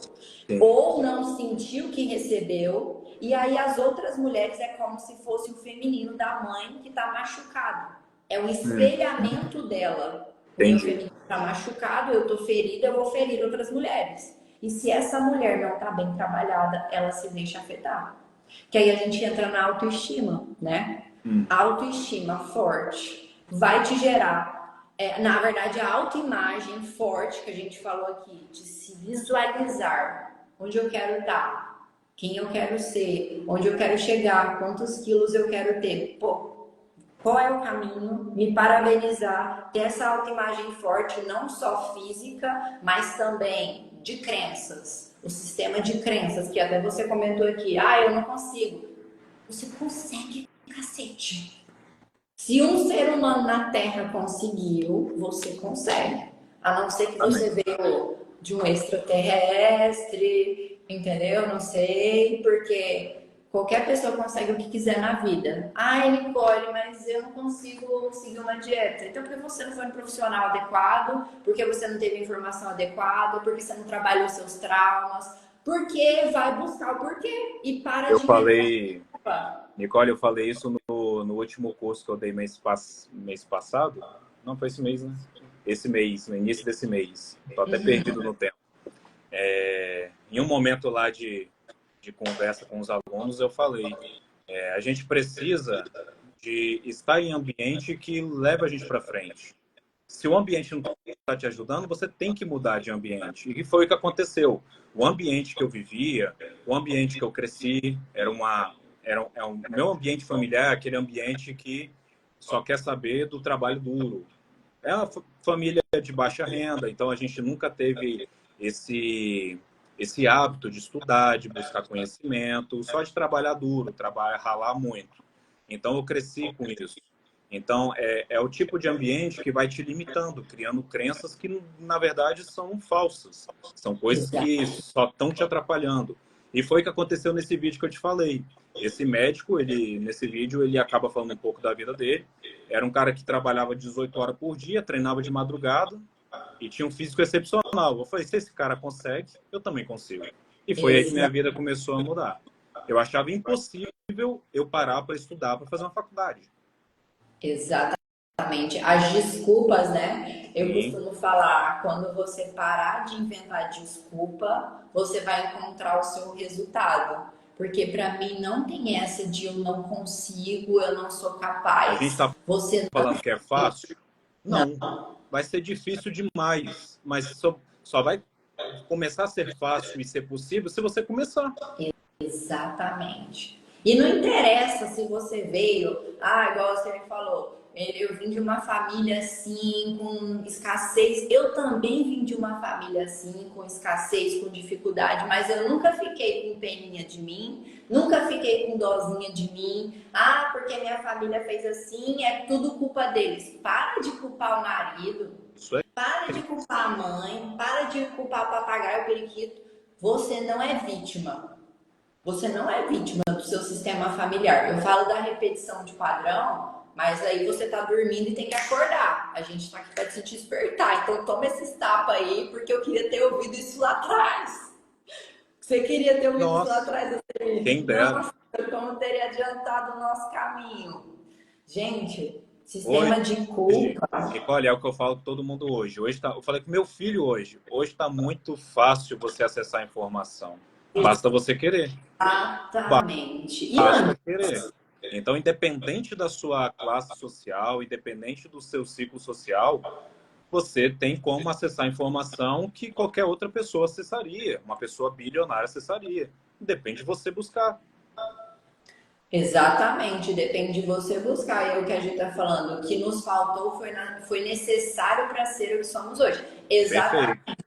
Sim. ou não sentiu que recebeu, e aí as outras mulheres é como se fosse o feminino da mãe que tá machucado. É um espelhamento dela. O meu Entendi. feminino tá machucado, eu tô ferida, eu vou ferir outras mulheres. E se essa mulher não tá bem trabalhada, ela se deixa afetar. Que aí a gente entra na autoestima, né? A autoestima forte vai te gerar, na verdade, a autoimagem forte que a gente falou aqui, de se visualizar onde eu quero estar, quem eu quero ser, onde eu quero chegar, quantos quilos eu quero ter. Pô, qual é o caminho? Me parabenizar, ter essa autoimagem forte, não só física, mas também de crenças. O sistema de crenças, que até você comentou aqui, eu não consigo. Você consegue, cacete. Se um ser humano na Terra conseguiu, você consegue. A não ser que você veio de um extraterrestre, entendeu? Não sei, porque qualquer pessoa consegue o que quiser na vida. Ai, Nicole, mas eu não consigo seguir uma dieta. Então, porque você não foi um profissional adequado, porque você não teve informação adequada, porque você não trabalhou seus traumas. Porque vai buscar o porquê e para Eu de inventar falei, desculpa. Nicole, eu falei isso no último curso que eu dei mês passado. Não foi esse mês, né? Esse mês, no início desse mês. Tô até perdido no tempo. Em um momento lá de conversa com os alunos, eu falei, a gente precisa de estar em ambiente que leva a gente para frente. Se o ambiente não está te ajudando, você tem que mudar de ambiente. E foi o que aconteceu. O ambiente que eu vivia, o ambiente que eu cresci, meu ambiente familiar, aquele ambiente que só quer saber do trabalho duro. É uma família de baixa renda, então a gente nunca teve esse esse hábito de estudar, de buscar conhecimento, só de trabalhar duro, trabalhar, ralar muito. Então eu cresci com isso. Então é o tipo de ambiente que vai te limitando, criando crenças que na verdade são falsas, são coisas que Exato. só estão te atrapalhando. E foi o que aconteceu nesse vídeo que eu te falei. Esse médico, nesse vídeo, ele acaba falando um pouco da vida dele. Era um cara que trabalhava 18 horas por dia, treinava de madrugada e tinha um físico excepcional. Eu falei, se esse cara consegue, eu também consigo. E foi aí que minha Exato. vida começou a mudar. Eu achava impossível eu parar para estudar, para fazer uma faculdade. Exatamente. As desculpas, né? Eu Sim, costumo falar, quando você parar de inventar desculpa, você vai encontrar o seu resultado. Porque para mim não tem essa de eu não consigo, eu não sou a gente capaz. está Você falando que é fácil? não. Não, vai ser difícil demais, mas só vai começar a ser fácil e ser possível se você começar. Exatamente. E não interessa se você veio, igual você me falou, eu vim de uma família assim, com escassez. Eu também vim de uma família assim, com escassez, com dificuldade, mas eu nunca fiquei com peninha de mim, nunca fiquei com dozinha de mim. Porque minha família fez assim, é tudo culpa deles. Para de culpar o marido, Isso é para de culpar a mãe, para de culpar o papagaio, o periquito. Você não é vítima. Você não é vítima do seu sistema familiar. Eu falo da repetição de padrão, mas aí você tá dormindo e tem que acordar. A gente tá aqui pra te despertar. Então toma esses tapas aí, porque eu queria ter ouvido isso lá atrás. Você queria ter ouvido isso lá nossa, atrás, você... quem dera. Nossa, como teria adiantado o nosso caminho. Gente, Hoje, sistema de culpa. Nicole, é o que eu falo com todo mundo hoje. Eu falei com meu filho hoje. Hoje está muito fácil você acessar a informação. Basta você querer. Exatamente. E Basta querer. Então, independente da sua classe social, independente do seu ciclo social, você tem como acessar informação que qualquer outra pessoa acessaria. Uma pessoa bilionária acessaria. Depende de você buscar. exatamente, depende de você buscar. É o que a gente está falando. O que nos faltou foi necessário para ser o que somos hoje. Exatamente. Perfeito.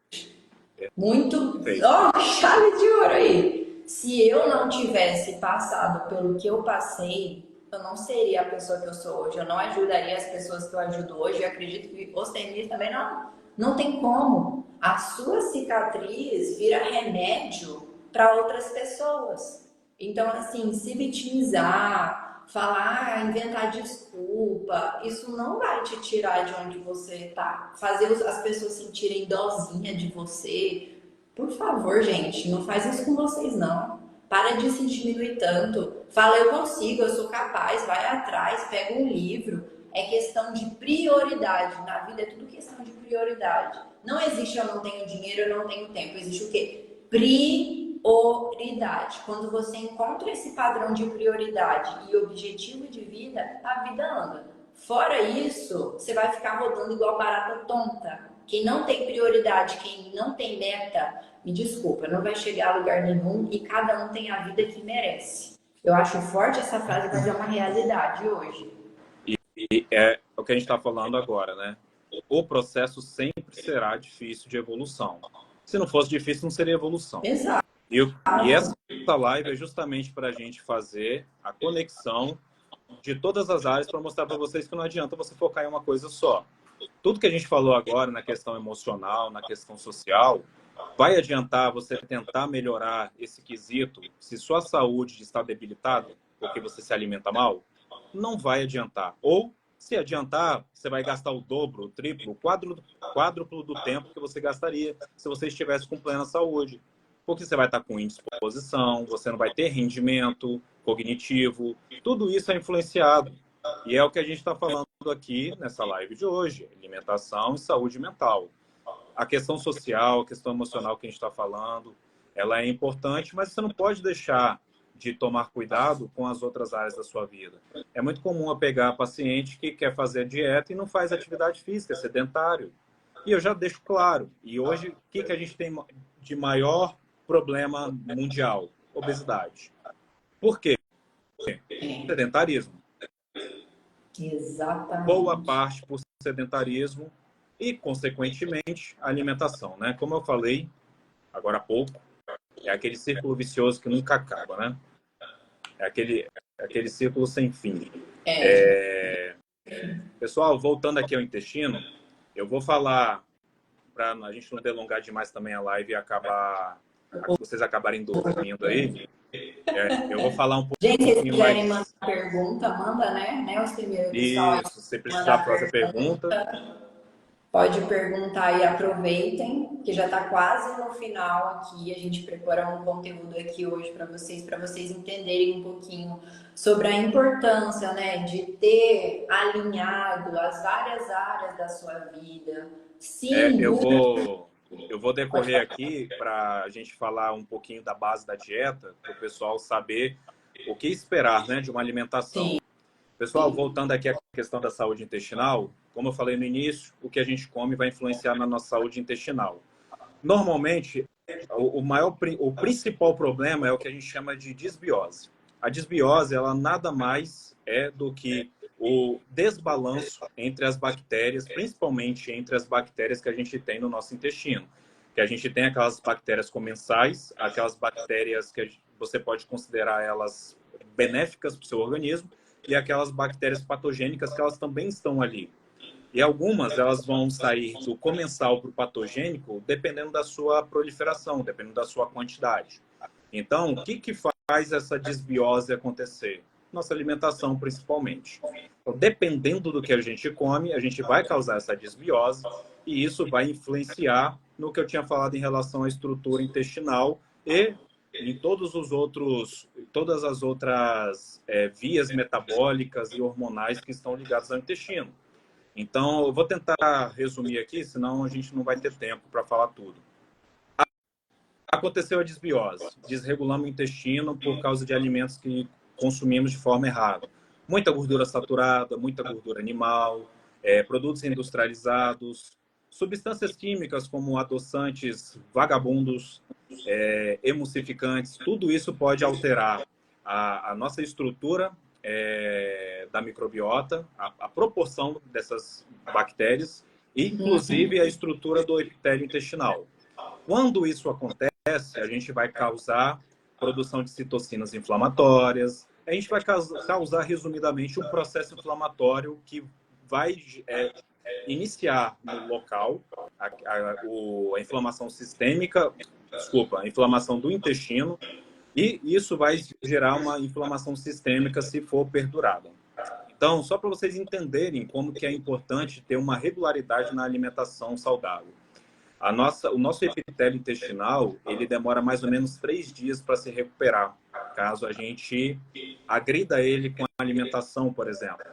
Muito. Perfeito. Ó, chave de ouro aí. Se eu não tivesse passado pelo que eu passei, eu não seria a pessoa que eu sou hoje. Eu não ajudaria as pessoas que eu ajudo hoje. Eu acredito que os tenistas também não. Não tem como. A sua cicatriz vira remédio para outras pessoas. Então, assim, se vitimizar, falar, inventar desculpa, isso não vai te tirar de onde você tá. Fazer as pessoas sentirem dozinha de você. Por favor, gente, não faz isso com vocês, não. Para de se diminuir tanto. Fala, eu consigo, eu sou capaz, vai atrás, pega um livro. É questão de prioridade. Na vida é tudo questão de prioridade. Não existe eu não tenho dinheiro, eu não tenho tempo. Existe o quê? Prioridade. Quando você encontra esse padrão de prioridade e objetivo de vida, a vida anda. Fora isso, você vai ficar rodando igual barata tonta. Quem não tem prioridade, quem não tem meta, me desculpa, não vai chegar a lugar nenhum e cada um tem a vida que merece. Eu acho forte essa frase, mas é uma realidade hoje. E é o que a gente está falando agora, né? O processo sempre será difícil de evolução. Se não fosse difícil, não seria evolução. Exato. E essa live é justamente para a gente fazer a conexão de todas as áreas para mostrar para vocês que não adianta você focar em uma coisa só. Tudo que a gente falou agora na questão emocional, na questão social, vai adiantar você tentar melhorar esse quesito se sua saúde está debilitada porque você se alimenta mal? Não vai adiantar. Ou, se adiantar, você vai gastar o dobro, o triplo, o quádruplo do tempo que você gastaria se você estivesse com plena saúde. porque você vai estar com indisposição, você não vai ter rendimento cognitivo, tudo isso é influenciado. E é o que a gente está falando aqui nessa live de hoje, alimentação e saúde mental. A questão social, a questão emocional que a gente está falando, ela é importante, mas você não pode deixar de tomar cuidado com as outras áreas da sua vida. É muito comum eu pegar paciente que quer fazer dieta e não faz atividade física, é sedentário. E eu já deixo claro. E hoje, o que a gente tem de maior problema mundial? Obesidade. Por quê? Sedentarismo. Exatamente. Boa parte por sedentarismo e, consequentemente, alimentação, né? Como eu falei agora há pouco, é aquele círculo vicioso que nunca acaba, né? É aquele círculo sem fim. Pessoal, voltando aqui ao intestino, eu vou falar, para a gente não delongar demais também a live e vocês acabarem dormindo aí, eu vou falar um Gente, se pouquinho quiserem mais... mandar pergunta, manda, né? Os primeiros pessoal Isso, se precisar fazer pergunta... Pode perguntar e aproveitem, que já está quase no final aqui. A gente preparou um conteúdo aqui hoje para vocês entenderem um pouquinho sobre a importância, né, de ter alinhado as várias áreas da sua vida. Sim, eu vou decorrer aqui para a gente falar um pouquinho da base da dieta, para o pessoal saber o que esperar, né, de uma alimentação. Sim. Pessoal, voltando aqui à questão da saúde intestinal, como eu falei no início, o que a gente come vai influenciar na nossa saúde intestinal. Normalmente, o principal problema é o que a gente chama de disbiose. A disbiose, ela nada mais é do que o desbalanço entre as bactérias, principalmente entre as bactérias que a gente tem no nosso intestino. Que a gente tem aquelas bactérias comensais, aquelas bactérias que você pode considerar elas benéficas para o seu organismo, e aquelas bactérias patogênicas que elas também estão ali. E algumas elas vão sair do comensal para o patogênico dependendo da sua proliferação, dependendo da sua quantidade. Então, o que faz essa desbiose acontecer? Nossa alimentação, principalmente. Então, dependendo do que a gente come, a gente vai causar essa desbiose e isso vai influenciar no que eu tinha falado em relação à estrutura intestinal e em todas as outras vias metabólicas e hormonais que estão ligadas ao intestino. Então, eu vou tentar resumir aqui, senão a gente não vai ter tempo para falar tudo. Aconteceu a desbiose. Desregulamos o intestino por causa de alimentos que consumimos de forma errada. Muita gordura saturada, muita gordura animal, produtos industrializados, substâncias químicas como adoçantes vagabundos, emulsificantes, tudo isso pode alterar a nossa estrutura da microbiota, a proporção dessas bactérias e, inclusive, a estrutura do epitélio intestinal. Quando isso acontece, a gente vai causar produção de citocinas inflamatórias, a gente vai causar, resumidamente, um processo inflamatório que vai iniciar no local a inflamação sistêmica, a inflamação do intestino, e isso vai gerar uma inflamação sistêmica se for perdurada. Então, só para vocês entenderem como que é importante ter uma regularidade na alimentação saudável. O nosso epitélio intestinal, ele demora mais ou menos 3 dias para se recuperar, caso a gente agrida ele com a alimentação, por exemplo.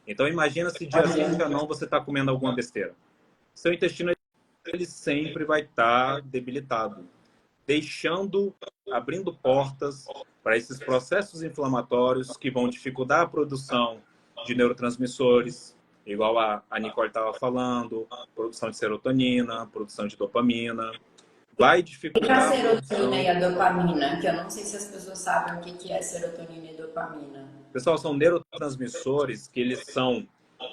Então, imagina se dia sim, dia não, você está comendo alguma besteira. Seu intestino, ele sempre vai estar debilitado, abrindo portas para esses processos inflamatórios que vão dificultar a produção de neurotransmissores, igual a Nicole estava falando, produção de serotonina, produção de dopamina. Vai dificultar a serotonina e a dopamina, que eu não sei se as pessoas sabem o que é serotonina e dopamina. Pessoal, são neurotransmissores que eles são,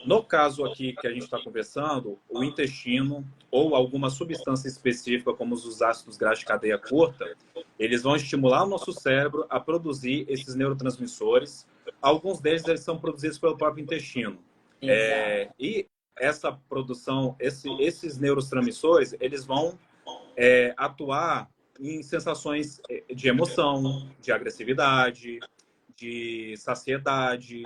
no caso aqui que a gente está conversando, o intestino ou alguma substância específica, como os ácidos graxos de cadeia curta, eles vão estimular o nosso cérebro a produzir esses neurotransmissores. Alguns deles eles são produzidos pelo próprio intestino. E essa produção, esses neurotransmissores, eles vão atuar em sensações de emoção, de agressividade, de saciedade.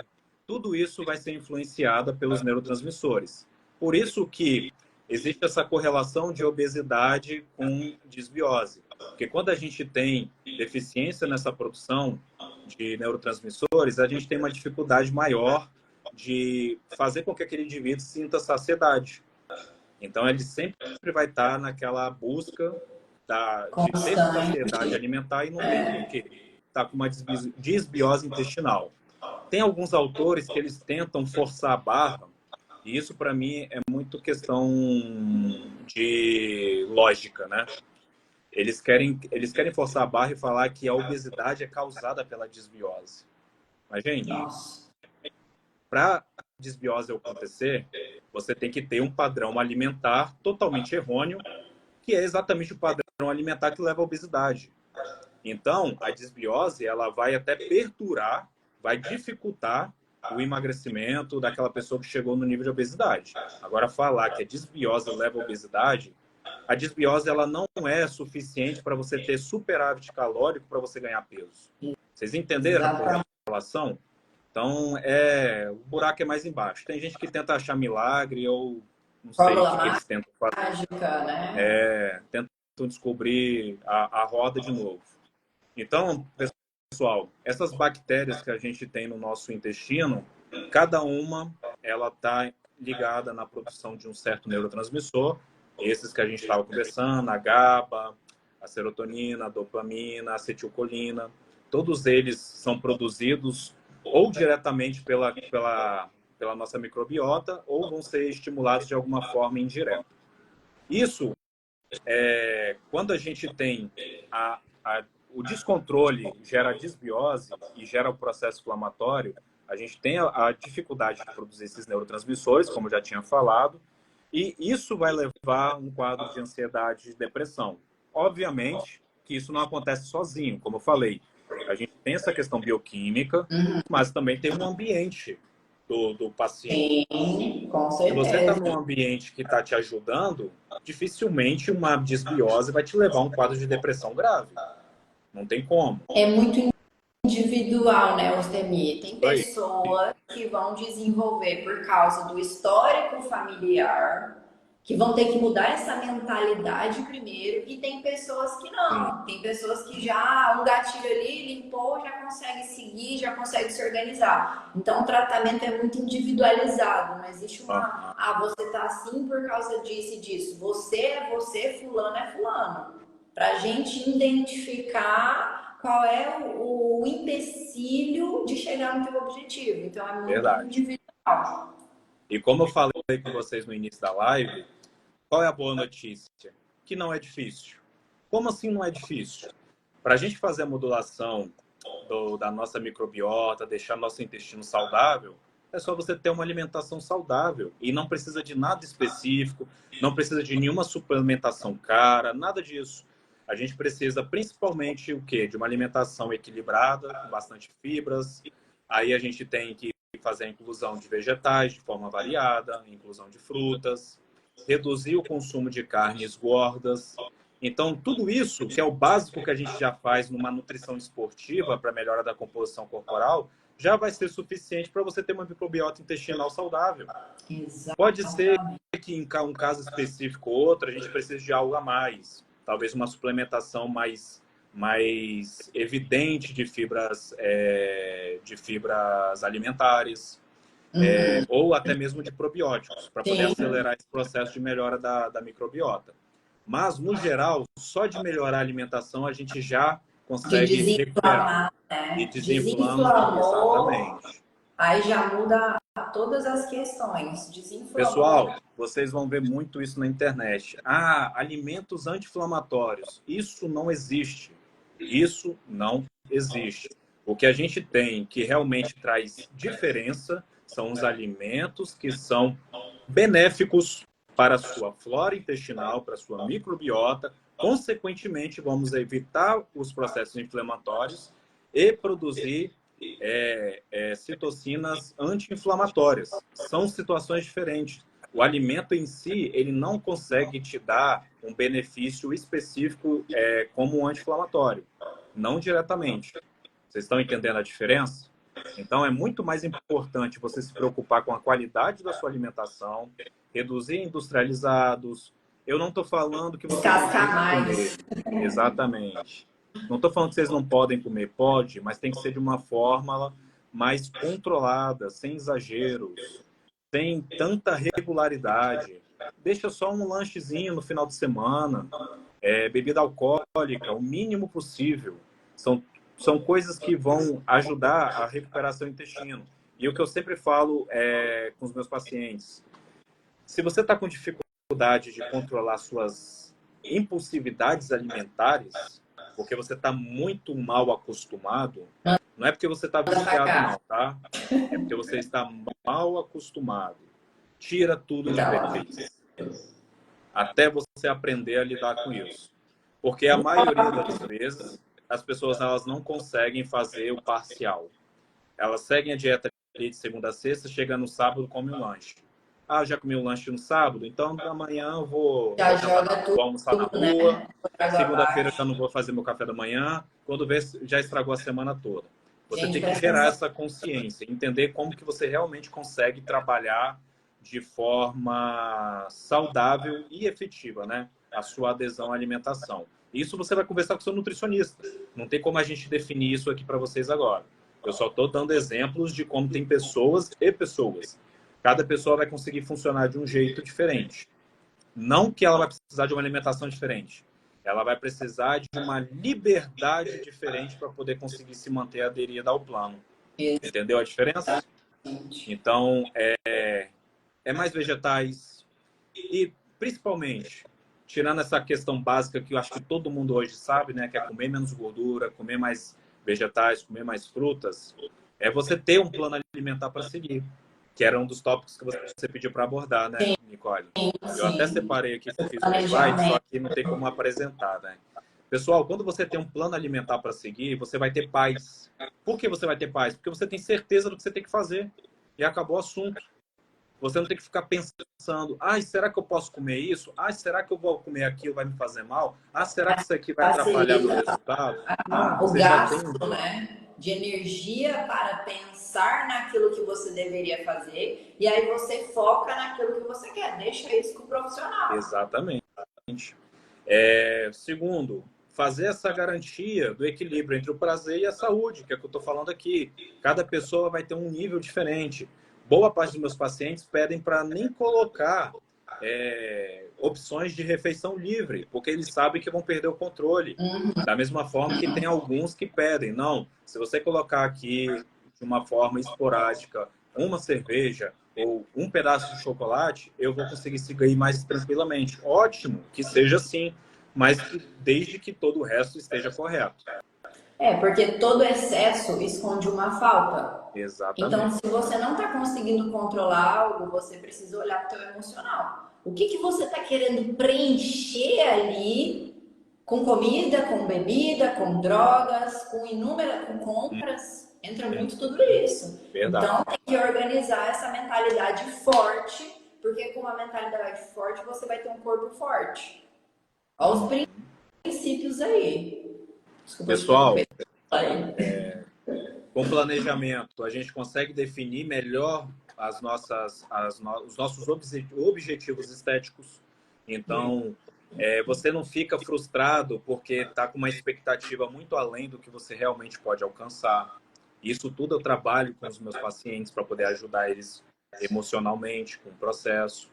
Tudo isso vai ser influenciado pelos neurotransmissores. Por isso que existe essa correlação de obesidade com desbiose. Porque quando a gente tem deficiência nessa produção de neurotransmissores, a gente tem uma dificuldade maior de fazer com que aquele indivíduo sinta saciedade. Então, ele sempre vai estar naquela busca de ter saciedade Constante. alimentar e não tem por quê. Está com uma disbiose intestinal. Tem alguns autores que eles tentam forçar a barra, e isso, para mim, é muito questão de lógica, né? Eles querem forçar a barra e falar que a obesidade é causada pela disbiose. Mas, gente, Nossa. para desbiose acontecer, você tem que ter um padrão alimentar totalmente errôneo, que é exatamente o padrão alimentar que leva à obesidade. Então, a desbiose, ela vai até perdurar, vai dificultar o emagrecimento daquela pessoa que chegou no nível de obesidade. Agora, falar que a desbiose leva à obesidade, a desbiose ela não é suficiente para você ter superávit calórico para você ganhar peso. Vocês entenderam a relação? Então, o buraco é mais embaixo. Tem gente que tenta achar milagre ou não sei o que eles tentam fazer. Mágica, né? Tentam descobrir a roda de novo. Então, pessoal, essas bactérias que a gente tem no nosso intestino, cada uma ela está ligada na produção de um certo neurotransmissor. Esses que a gente estava conversando, a GABA, a serotonina, a dopamina, a acetilcolina, todos eles são produzidos ou diretamente pela nossa microbiota ou vão ser estimulados de alguma forma indireta. Isso, quando a gente tem o descontrole, gera a desbiose e gera o processo inflamatório, a gente tem a dificuldade de produzir esses neurotransmissores, como eu já tinha falado, e isso vai levar a um quadro de ansiedade e depressão. Obviamente que isso não acontece sozinho, como eu falei. A gente tem essa questão bioquímica, mas também tem um ambiente do paciente. Sim, com Se você está certeza. num ambiente que está te ajudando, dificilmente uma desbiose vai te levar a um quadro de depressão grave. Não tem como. É muito individual, né, Ostemir? Tem Aí. pessoas que vão desenvolver por causa do histórico familiar, que vão ter que mudar essa mentalidade primeiro, e tem pessoas que não. Tem pessoas que já um gatilho ali limpou, já consegue seguir, já consegue se organizar. Então o tratamento é muito individualizado, não existe uma, você tá assim por causa disso e disso. Você é você, fulano é fulano. Pra gente identificar qual é o empecilho de chegar no teu objetivo. Então é muito individual. E como eu falei com vocês no início da live, qual é a boa notícia? Que não é difícil. Como assim não é difícil? Para a gente fazer a modulação da nossa microbiota, deixar nosso intestino saudável, é só você ter uma alimentação saudável. E não precisa de nada específico, não precisa de nenhuma suplementação cara, nada disso. A gente precisa principalmente o quê? De uma alimentação equilibrada, com bastante fibras. Aí a gente tem que fazer a inclusão de vegetais de forma variada, inclusão de frutas, reduzir o consumo de carnes gordas. Então, tudo isso, que é o básico que a gente já faz numa nutrição esportiva para melhora da composição corporal, já vai ser suficiente para você ter uma microbiota intestinal saudável. Exatamente. Pode ser que em um caso específico ou outro, a gente precise de algo a mais. Talvez uma suplementação mais evidente de fibras alimentares, ou até mesmo de probióticos, para poder acelerar esse processo de melhora da microbiota. Mas, no geral, só de melhorar a alimentação, a gente já consegue recuperar. Né? E desinflama, exatamente. Aí já muda todas as questões. Desinflamou. Pessoal, vocês vão ver muito isso na internet. Alimentos anti-inflamatórios. Isso não existe. Isso não existe. O que a gente tem que realmente traz diferença são os alimentos que são benéficos para a sua flora intestinal, para a sua microbiota. Consequentemente, vamos evitar os processos inflamatórios e produzir citocinas anti-inflamatórias. São situações diferentes. O alimento em si, ele não consegue te dar um benefício específico como um anti-inflamatório. Não diretamente. Vocês estão entendendo a diferença? Então, é muito mais importante você se preocupar com a qualidade da sua alimentação, reduzir industrializados, Eu não estou falando que vocês não têm Descascar que mais. comer. Exatamente. Não estou falando que vocês não podem comer. Pode, mas tem que ser de uma forma mais controlada, sem exageros, sem tanta regularidade. Deixa só um lanchezinho no final de semana, bebida alcoólica, o mínimo possível. São coisas que vão ajudar a recuperar seu intestino. E o que eu sempre falo com os meus pacientes, se você está com dificuldade de controlar suas impulsividades alimentares, porque você está muito mal acostumado, não é porque você está Manda pra viciado, cá. não, tá? É porque você está mal acostumado. Tira tudo de Então, vez, até você aprender a lidar com isso. Porque a maioria das vezes, as pessoas elas não conseguem fazer o parcial. Elas seguem a dieta de segunda a sexta, chega no sábado, come um lanche. Ah, já comi um lanche no sábado? Então amanhã eu vou já jantar joga vou almoçar na tudo, né? rua. Por água Segunda-feira já abaixo. não vou fazer meu café da manhã. Quando vê, já estragou a semana toda. Você Gente, tem que presta gerar atenção. essa consciência, entender como que você realmente consegue trabalhar de forma saudável e efetiva, né? A sua adesão à alimentação. Isso você vai conversar com o seu nutricionista. Não tem como a gente definir isso aqui para vocês agora. Eu só estou dando exemplos de como tem pessoas e pessoas. Cada pessoa vai conseguir funcionar de um jeito diferente. Não que ela vai precisar de uma alimentação diferente. Ela vai precisar de uma liberdade diferente para poder conseguir se manter aderida ao plano. Entendeu a diferença? Exatamente. Então, é mais vegetais e, principalmente, tirando essa questão básica que eu acho que todo mundo hoje sabe, né? Que é comer menos gordura, comer mais vegetais, comer mais frutas, é você ter um plano alimentar para seguir, que era um dos tópicos que você pediu para abordar, né, Nicole? Eu até Sim, separei aqui, o fiz um slide, só planejamento. que não tem como apresentar, né? Pessoal, quando você tem um plano alimentar para seguir, você vai ter paz. Por que você vai ter paz? Porque você tem certeza do que você tem que fazer. E acabou o assunto. Você não tem que ficar pensando, será que eu posso comer isso? Será que eu vou comer aquilo, vai me fazer mal? Será que isso aqui vai atrapalhar meu Facilita resultado? Não, o você já tem um gasto, plano. né, de energia para pensar naquilo que você deveria fazer e aí você foca naquilo que você quer. Deixa isso com o profissional. Exatamente. Segundo, fazer essa garantia do equilíbrio entre o prazer e a saúde, que é o que eu estou falando aqui. Cada pessoa vai ter um nível diferente. Boa parte dos meus pacientes pedem para nem colocar opções de refeição livre, porque eles sabem que vão perder o controle. Da mesma forma que tem alguns que pedem, não, se você colocar aqui de uma forma esporádica uma cerveja ou um pedaço de chocolate, eu vou conseguir seguir mais tranquilamente. Ótimo, que seja assim, mas desde que todo o resto esteja correto. Porque todo excesso esconde uma falta. Então, Exatamente. se você não está conseguindo controlar algo, você precisa olhar para o teu emocional. O que você está querendo preencher ali com comida, com bebida, com drogas, com compras? Entra muito tudo isso. Verdade. Então, tem que organizar essa mentalidade forte, porque com uma mentalidade forte você vai ter um corpo forte. Olha os princípios aí. Desculpa te Pessoal, interromper. Aí. com planejamento, a gente consegue definir melhor os nossos objetivos estéticos. Então, você não fica frustrado porque está com uma expectativa muito além do que você realmente pode alcançar. Isso tudo eu trabalho com os meus pacientes para poder ajudar eles emocionalmente com o processo.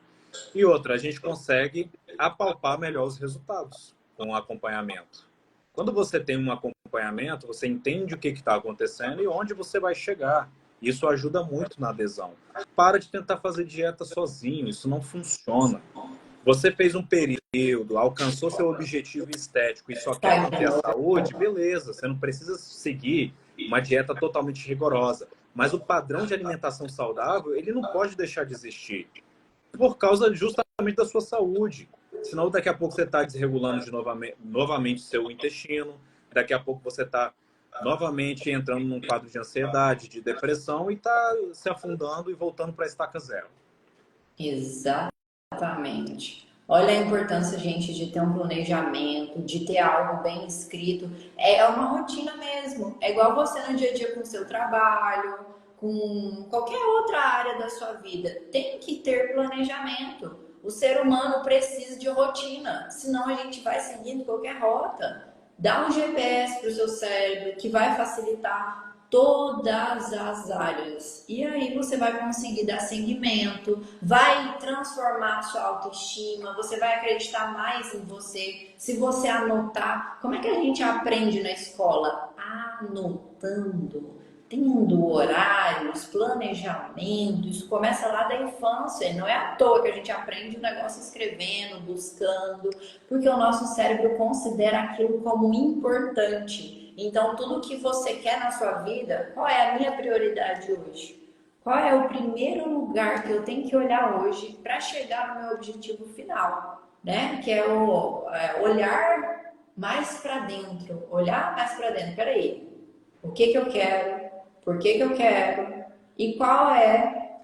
E outra, a gente consegue apalpar melhor os resultados com o acompanhamento. Quando você tem um acompanhamento, você entende o que está acontecendo e onde você vai chegar. Isso ajuda muito na adesão. Para de tentar fazer dieta sozinho, isso não funciona. Você fez um período, alcançou seu objetivo estético e só quer manter a saúde, beleza, você não precisa seguir uma dieta totalmente rigorosa. Mas o padrão de alimentação saudável, ele não pode deixar de existir por causa justamente da sua saúde. Senão, daqui a pouco você está desregulando novamente seu intestino, daqui a pouco você está novamente entrando num quadro de ansiedade, de depressão e está se afundando e voltando para a estaca zero. Exatamente. Olha a importância, gente, de ter um planejamento, de ter algo bem escrito. É uma rotina mesmo. É igual você no dia a dia com o seu trabalho, com qualquer outra área da sua vida. Tem que ter planejamento. O ser humano precisa de rotina, senão a gente vai seguindo qualquer rota. Dá um GPS para o seu cérebro que vai facilitar todas as áreas. E aí você vai conseguir dar seguimento, vai transformar a sua autoestima, você vai acreditar mais em você. Se você anotar, como é que a gente aprende na escola? Anotando. Tendo horários, planejamento, isso começa lá da infância, não é à toa que a gente aprende o negócio escrevendo, buscando, porque o nosso cérebro considera aquilo como importante. Então, tudo que você quer na sua vida, qual é a minha prioridade hoje? Qual é o primeiro lugar que eu tenho que olhar hoje para chegar no meu objetivo final, né? Que é o olhar mais para dentro, olhar mais para dentro. Peraí, o que eu quero? Por que eu quero? E qual é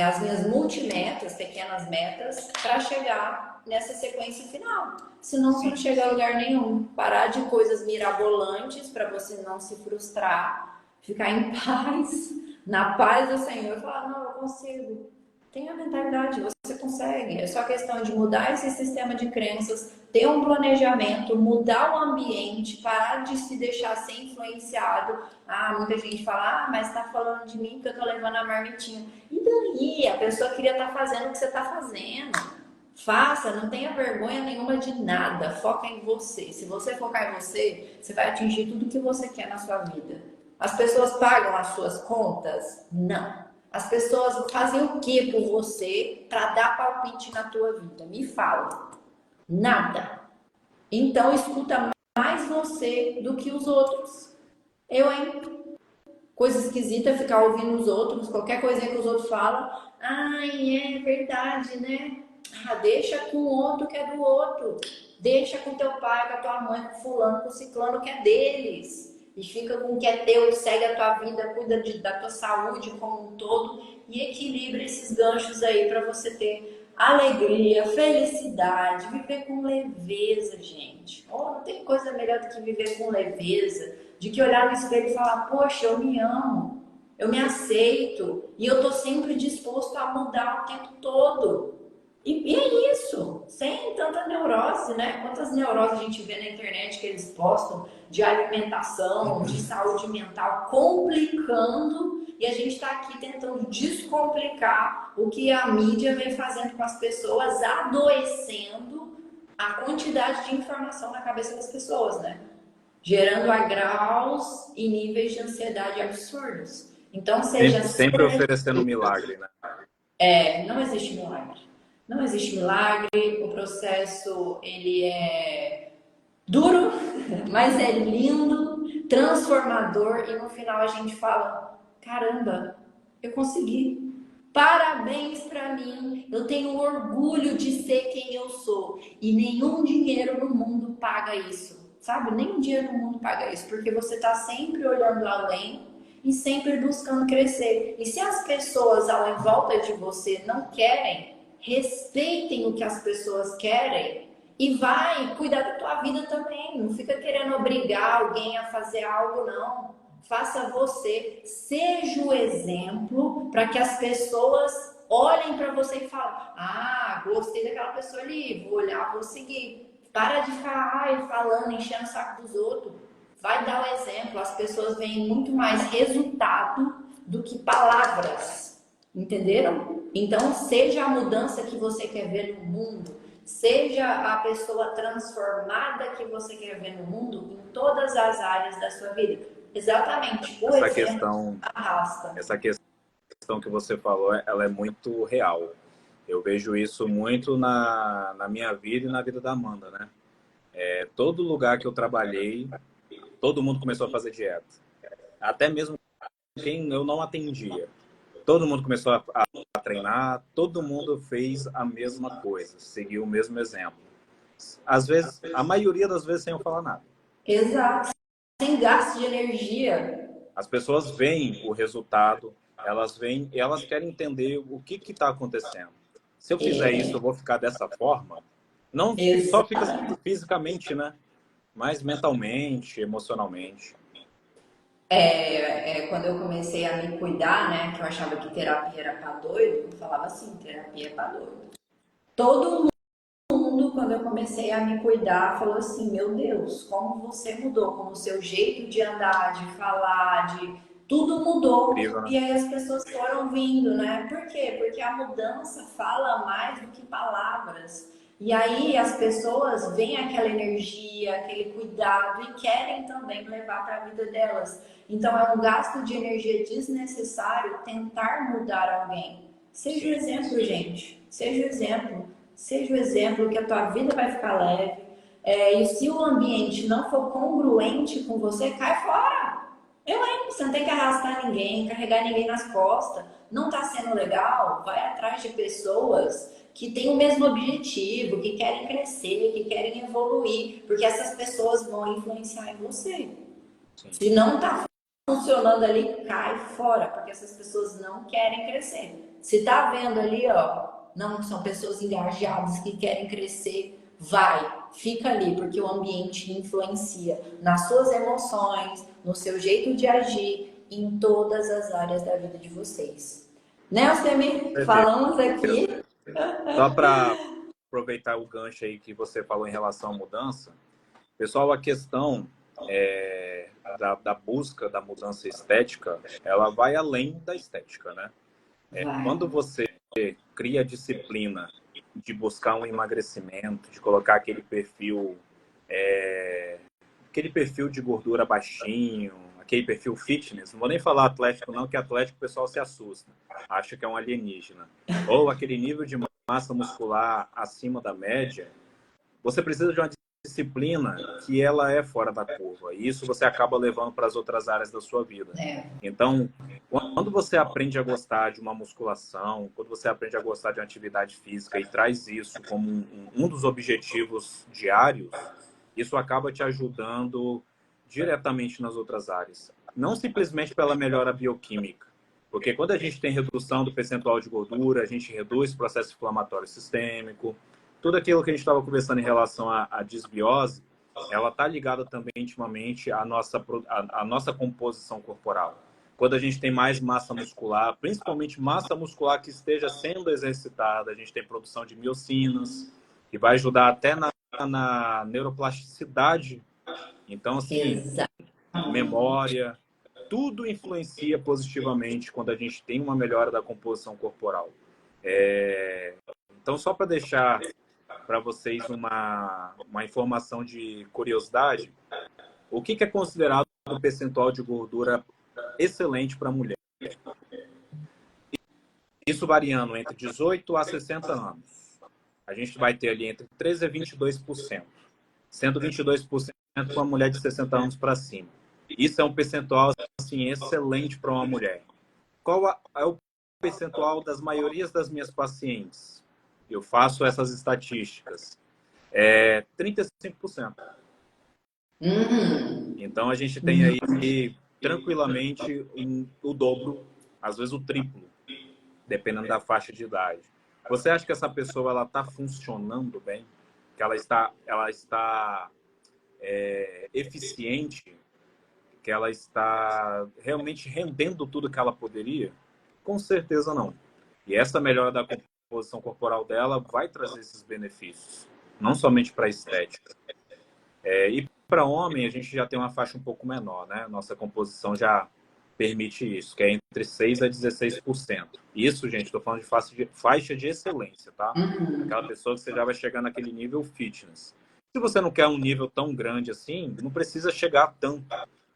as minhas multimetas, pequenas metas, para chegar nessa sequência final? Senão você não chega a lugar nenhum. Parar de coisas mirabolantes para você não se frustrar, ficar em paz, na paz do Senhor, e falar, não, eu consigo. Tenha a mentalidade, você consegue. É só questão de mudar esse sistema de crenças, ter um planejamento, mudar o ambiente, parar de se deixar ser influenciado. Muita gente fala, mas tá falando de mim que eu tô levando a marmitinha. E daí? A pessoa queria estar fazendo o que você tá fazendo. Faça, não tenha vergonha nenhuma de nada. Foca em você. Se você focar em você, você vai atingir tudo que você quer na sua vida. As pessoas pagam as suas contas? Não. As pessoas fazem o que por você para dar palpite na tua vida? Me fala. Nada. Então escuta mais você do que os outros. Eu, hein? Coisa esquisita é ficar ouvindo os outros, qualquer coisinha que os outros falam. Ai, é verdade, né? Deixa com o outro que é do outro. Deixa com teu pai, com a tua mãe, com fulano, com ciclano que é deles. E fica com o que é teu, segue a tua vida, cuida da tua saúde como um todo e equilibra esses ganchos aí para você ter alegria, felicidade, viver com leveza, gente. Não tem coisa melhor do que viver com leveza, de que olhar no espelho e falar, poxa, eu me amo, eu me aceito e eu tô sempre disposto a mudar o tempo todo. E é isso, sem tanta neurose, né? Quantas neuroses a gente vê na internet que eles postam de alimentação, de saúde mental, complicando, e a gente está aqui tentando descomplicar o que a mídia vem fazendo com as pessoas, adoecendo a quantidade de informação na cabeça das pessoas, né? Gerando a graus e níveis de ansiedade absurdos. Então, seja sempre oferecendo milagre, né? Não existe milagre. Não existe milagre, o processo ele é duro, mas é lindo, transformador e no final a gente fala, caramba, eu consegui. Parabéns para mim, eu tenho orgulho de ser quem eu sou e nenhum dinheiro no mundo paga isso, sabe? Nenhum dinheiro no mundo paga isso, porque você está sempre olhando além e sempre buscando crescer. E se as pessoas ao em volta de você não querem, respeitem o que as pessoas querem e vai cuidar da tua vida também. Não fica querendo obrigar alguém a fazer algo, não. Faça você, seja o exemplo para que as pessoas olhem para você e falem, gostei daquela pessoa ali, vou olhar, vou seguir. Para de ficar falando, enchendo o saco dos outros. Vai dar o exemplo. As pessoas veem muito mais resultado do que palavras. Entenderam? Então, seja a mudança que você quer ver no mundo, seja a pessoa transformada que você quer ver no mundo em todas as áreas da sua vida. Exatamente. Essa questão que você falou, ela é muito real. Eu vejo isso muito na minha vida e na vida da Amanda, né? Todo lugar que eu trabalhei, todo mundo começou a fazer dieta. Até mesmo quem eu não atendia. Todo mundo começou a treinar, todo mundo fez a mesma coisa, seguiu o mesmo exemplo. Às vezes, a maioria das vezes sem eu falar nada. Exato. Sem gasto de energia. As pessoas veem o resultado, elas veem e elas querem entender o que está acontecendo. Se eu fizer isso, eu vou ficar dessa forma? Não só fica fisicamente, né? Mas mentalmente, emocionalmente. Quando eu comecei a me cuidar, né, que eu achava que terapia era pra doido, eu falava assim, terapia é pra doido. Todo mundo, quando eu comecei a me cuidar, falou assim, meu Deus, como você mudou, como o seu jeito de andar, de falar, de tudo mudou. Incrível, né? E aí as pessoas foram vindo, né? Por quê? Porque a mudança fala mais do que palavras. E aí as pessoas veem aquela energia, aquele cuidado e querem também levar para a vida delas. Então é um gasto de energia desnecessário tentar mudar alguém. Seja o Sim. exemplo, gente. Seja o exemplo. Seja o exemplo que a tua vida vai ficar leve. E se o ambiente não for congruente com você, cai fora. Você não tem que arrastar ninguém, carregar ninguém nas costas. Não está sendo legal? Vai atrás de pessoas que têm o mesmo objetivo, que querem crescer, que querem evoluir, porque essas pessoas vão influenciar em você. Sim. Se não está funcionando ali, cai fora, porque essas pessoas não querem crescer. Se tá vendo ali, ó, não são pessoas engajadas que querem crescer, vai, fica ali, porque o ambiente influencia nas suas emoções, no seu jeito de agir, em todas as áreas da vida de vocês. Né, Alcemir? Certeza. Falamos aqui. Só para aproveitar o gancho aí que você falou em relação à mudança, pessoal, a questão da busca da mudança estética, ela vai além da estética, né? Vai. Quando você cria a disciplina de buscar um emagrecimento, de colocar aquele perfil de gordura baixinho, aquele perfil fitness, não vou nem falar atlético não, que atlético o pessoal se assusta, acha que é um alienígena. Ou aquele nível de massa muscular acima da média, você precisa de uma disciplina que ela é fora da curva. E isso você acaba levando para as outras áreas da sua vida. É. Então, quando você aprende a gostar de uma musculação, quando você aprende a gostar de uma atividade física e traz isso como um dos objetivos diários, isso acaba te ajudando diretamente nas outras áreas. Não simplesmente pela melhora bioquímica, porque quando a gente tem redução do percentual de gordura, a gente reduz o processo inflamatório sistêmico, tudo aquilo que a gente estava conversando em relação à disbiose, ela está ligada também intimamente à nossa composição corporal. Quando a gente tem mais massa muscular, principalmente massa muscular que esteja sendo exercitada, a gente tem produção de miocinas, que vai ajudar até na neuroplasticidade. Então, assim, Exatamente. memória, tudo influencia positivamente quando a gente tem uma melhora da composição corporal. Então, só para deixar para vocês uma informação de curiosidade, o que é considerado um percentual de gordura excelente para a mulher? Isso variando entre 18 a 60 anos. A gente vai ter ali entre 13 a 22%, sendo 22% para uma mulher de 60 anos para cima. Isso é um percentual assim, excelente para uma mulher. Qual é o percentual das maiorias das minhas pacientes? Eu faço essas estatísticas. 35%. Uhum. Então, a gente tem aí tranquilamente o dobro, às vezes o triplo, dependendo da faixa de idade. Você acha que essa pessoa ela está funcionando bem? Que ela está eficiente? Que ela está realmente rendendo tudo que ela poderia? Com certeza não. E essa melhora da composição corporal dela vai trazer esses benefícios, não somente para a estética. E para homem, a gente já tem uma faixa um pouco menor, né? Nossa composição já permite isso, que é entre 6 a 16%. Isso, gente, estou falando de faixa de excelência, tá? Uhum. Aquela pessoa que você já vai chegar naquele nível fitness. Se você não quer um nível tão grande assim, não precisa chegar tanto.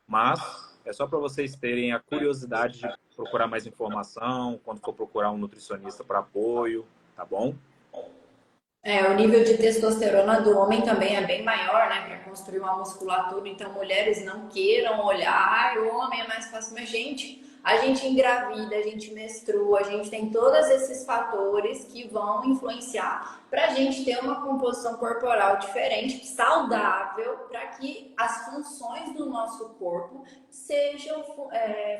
Mas é só para vocês terem a curiosidade de procurar mais informação, quando for procurar um nutricionista para apoio, tá bom? O nível de testosterona do homem também é bem maior, né, para construir uma musculatura. Então, mulheres não queiram olhar, o homem é mais fácil. Mas, gente, a gente engravida, a gente menstrua, a gente tem todos esses fatores que vão influenciar para a gente ter uma composição corporal diferente, saudável, para que as funções do nosso corpo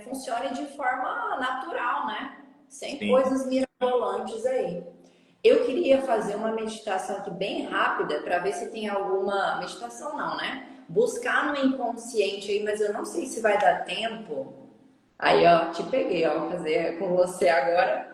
funcionem de forma natural, né? Sem Sim. coisas mirabolantes aí. Eu queria fazer uma meditação aqui bem rápida para ver se tem alguma meditação não, né? buscar no inconsciente aí, mas eu não sei se vai dar tempo. Aí, ó, te peguei, ó, vou fazer com você agora.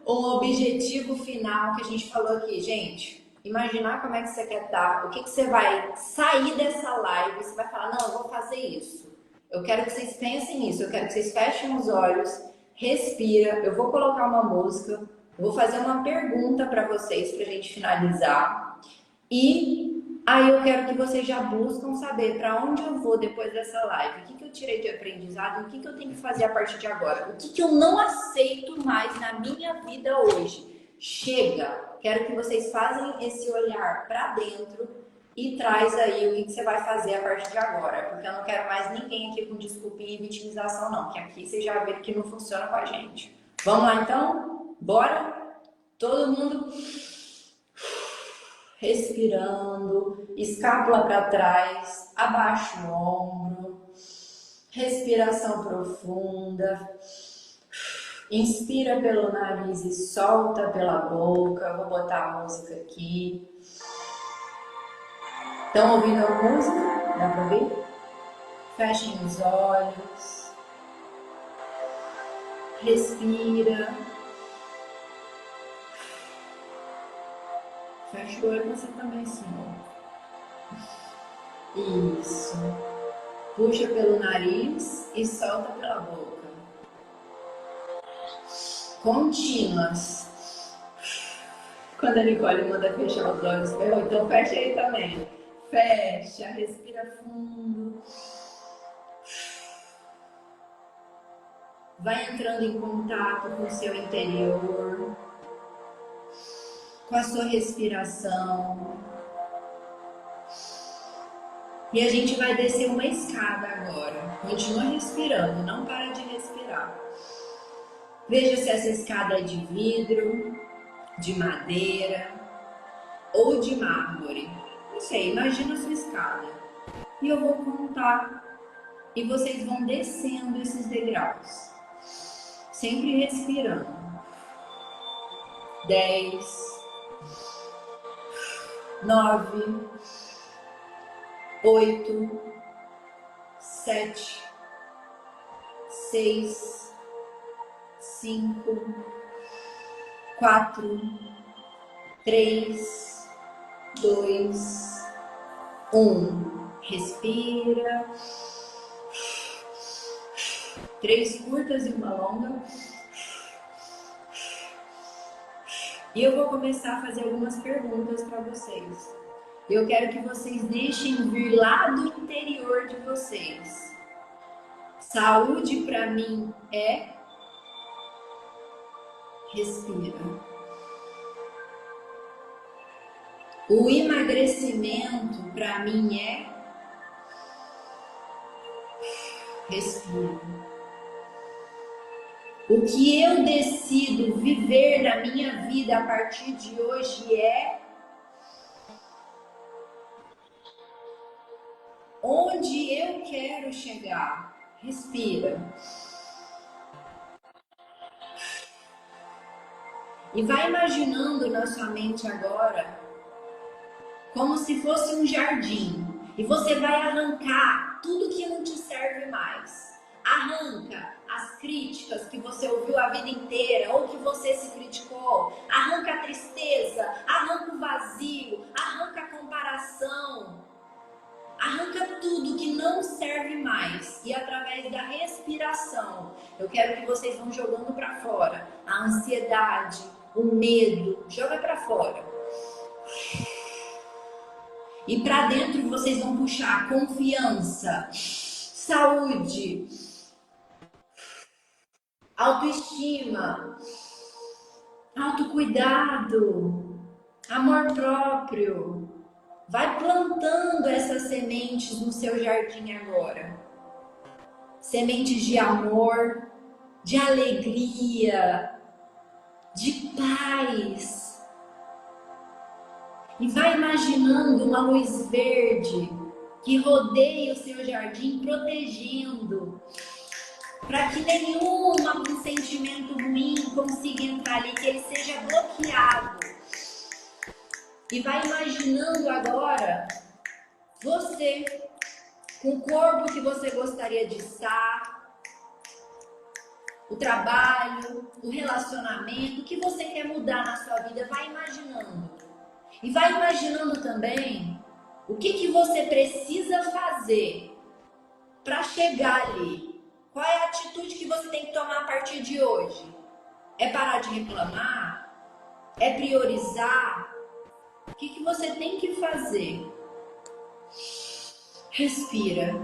Um objetivo final que a gente falou aqui, gente. Imaginar como é que você quer estar, o que você vai sair dessa live, você vai falar, não, eu vou fazer isso. Eu quero que vocês pensem nisso, eu quero que vocês fechem os olhos, respira, eu vou colocar uma música, eu vou fazer uma pergunta para vocês pra gente finalizar. E aí eu quero que vocês já buscam saber para onde eu vou depois dessa live, o que eu tirei de aprendizado, o que eu tenho que fazer a partir de agora, o que eu não aceito mais na minha vida hoje. Chega! Quero que vocês façam esse olhar para dentro e traz aí o que você vai fazer a partir de agora, porque eu não quero mais ninguém aqui com desculpinha e vitimização não, que aqui vocês já viram que não funciona com a gente. Vamos lá então? Bora? Todo mundo respirando, escápula para trás, abaixa o ombro, respiração profunda, inspira pelo nariz e solta pela boca. Vou botar a música aqui. Estão ouvindo a música? Dá para ouvir? Fechem os olhos, respira. Fecha o olho, você também senhor. Isso. Puxa pelo nariz e solta pela boca. Contínuas. Quando a Nicole manda fechar os olhos, então fecha aí também. Fecha, respira fundo. Vai entrando em contato com o seu interior, com a sua respiração. E a gente vai descer uma escada agora. Continua respirando, não para de respirar. Veja se essa escada é de vidro, de madeira ou de mármore. Não sei, imagina a sua escada. E eu vou contar e vocês vão descendo esses degraus. Sempre respirando. 10, 9, 8, 7, 6, 5, 4, 3, 2, 1. Respira. 3 curtas e uma longa. E eu vou começar a fazer algumas perguntas para vocês. Eu quero que vocês deixem vir lá do interior de vocês. Saúde para mim é... Respira. O emagrecimento para mim é... Respira. O que eu decido viver na minha vida a partir de hoje é... Onde eu quero chegar? Respira. E vai imaginando na sua mente agora como se fosse um jardim. E você vai arrancar tudo que não te serve mais. Arranca as críticas que você ouviu a vida inteira ou que você se criticou. Arranca a tristeza, arranca o vazio, arranca a comparação. Arranca tudo que não serve mais e através da respiração, eu quero que vocês vão jogando para fora a ansiedade, o medo, joga para fora. E para dentro vocês vão puxar confiança, saúde, autoestima, autocuidado, amor próprio. Vai plantando essas sementes no seu jardim agora. Sementes de amor, de alegria, de paz. E vai imaginando uma luz verde que rodeia o seu jardim, protegendo, para que nenhum sentimento ruim consiga entrar ali, que ele seja bloqueado. E vai imaginando agora Você, com o corpo que você gostaria de estar, o trabalho, o relacionamento, o que você quer mudar na sua vida, vai imaginando. E vai imaginando também o que você precisa fazer para chegar ali. Qual é a atitude que você tem que tomar a partir de hoje? É parar de reclamar? É priorizar? O que você tem que fazer? Respira.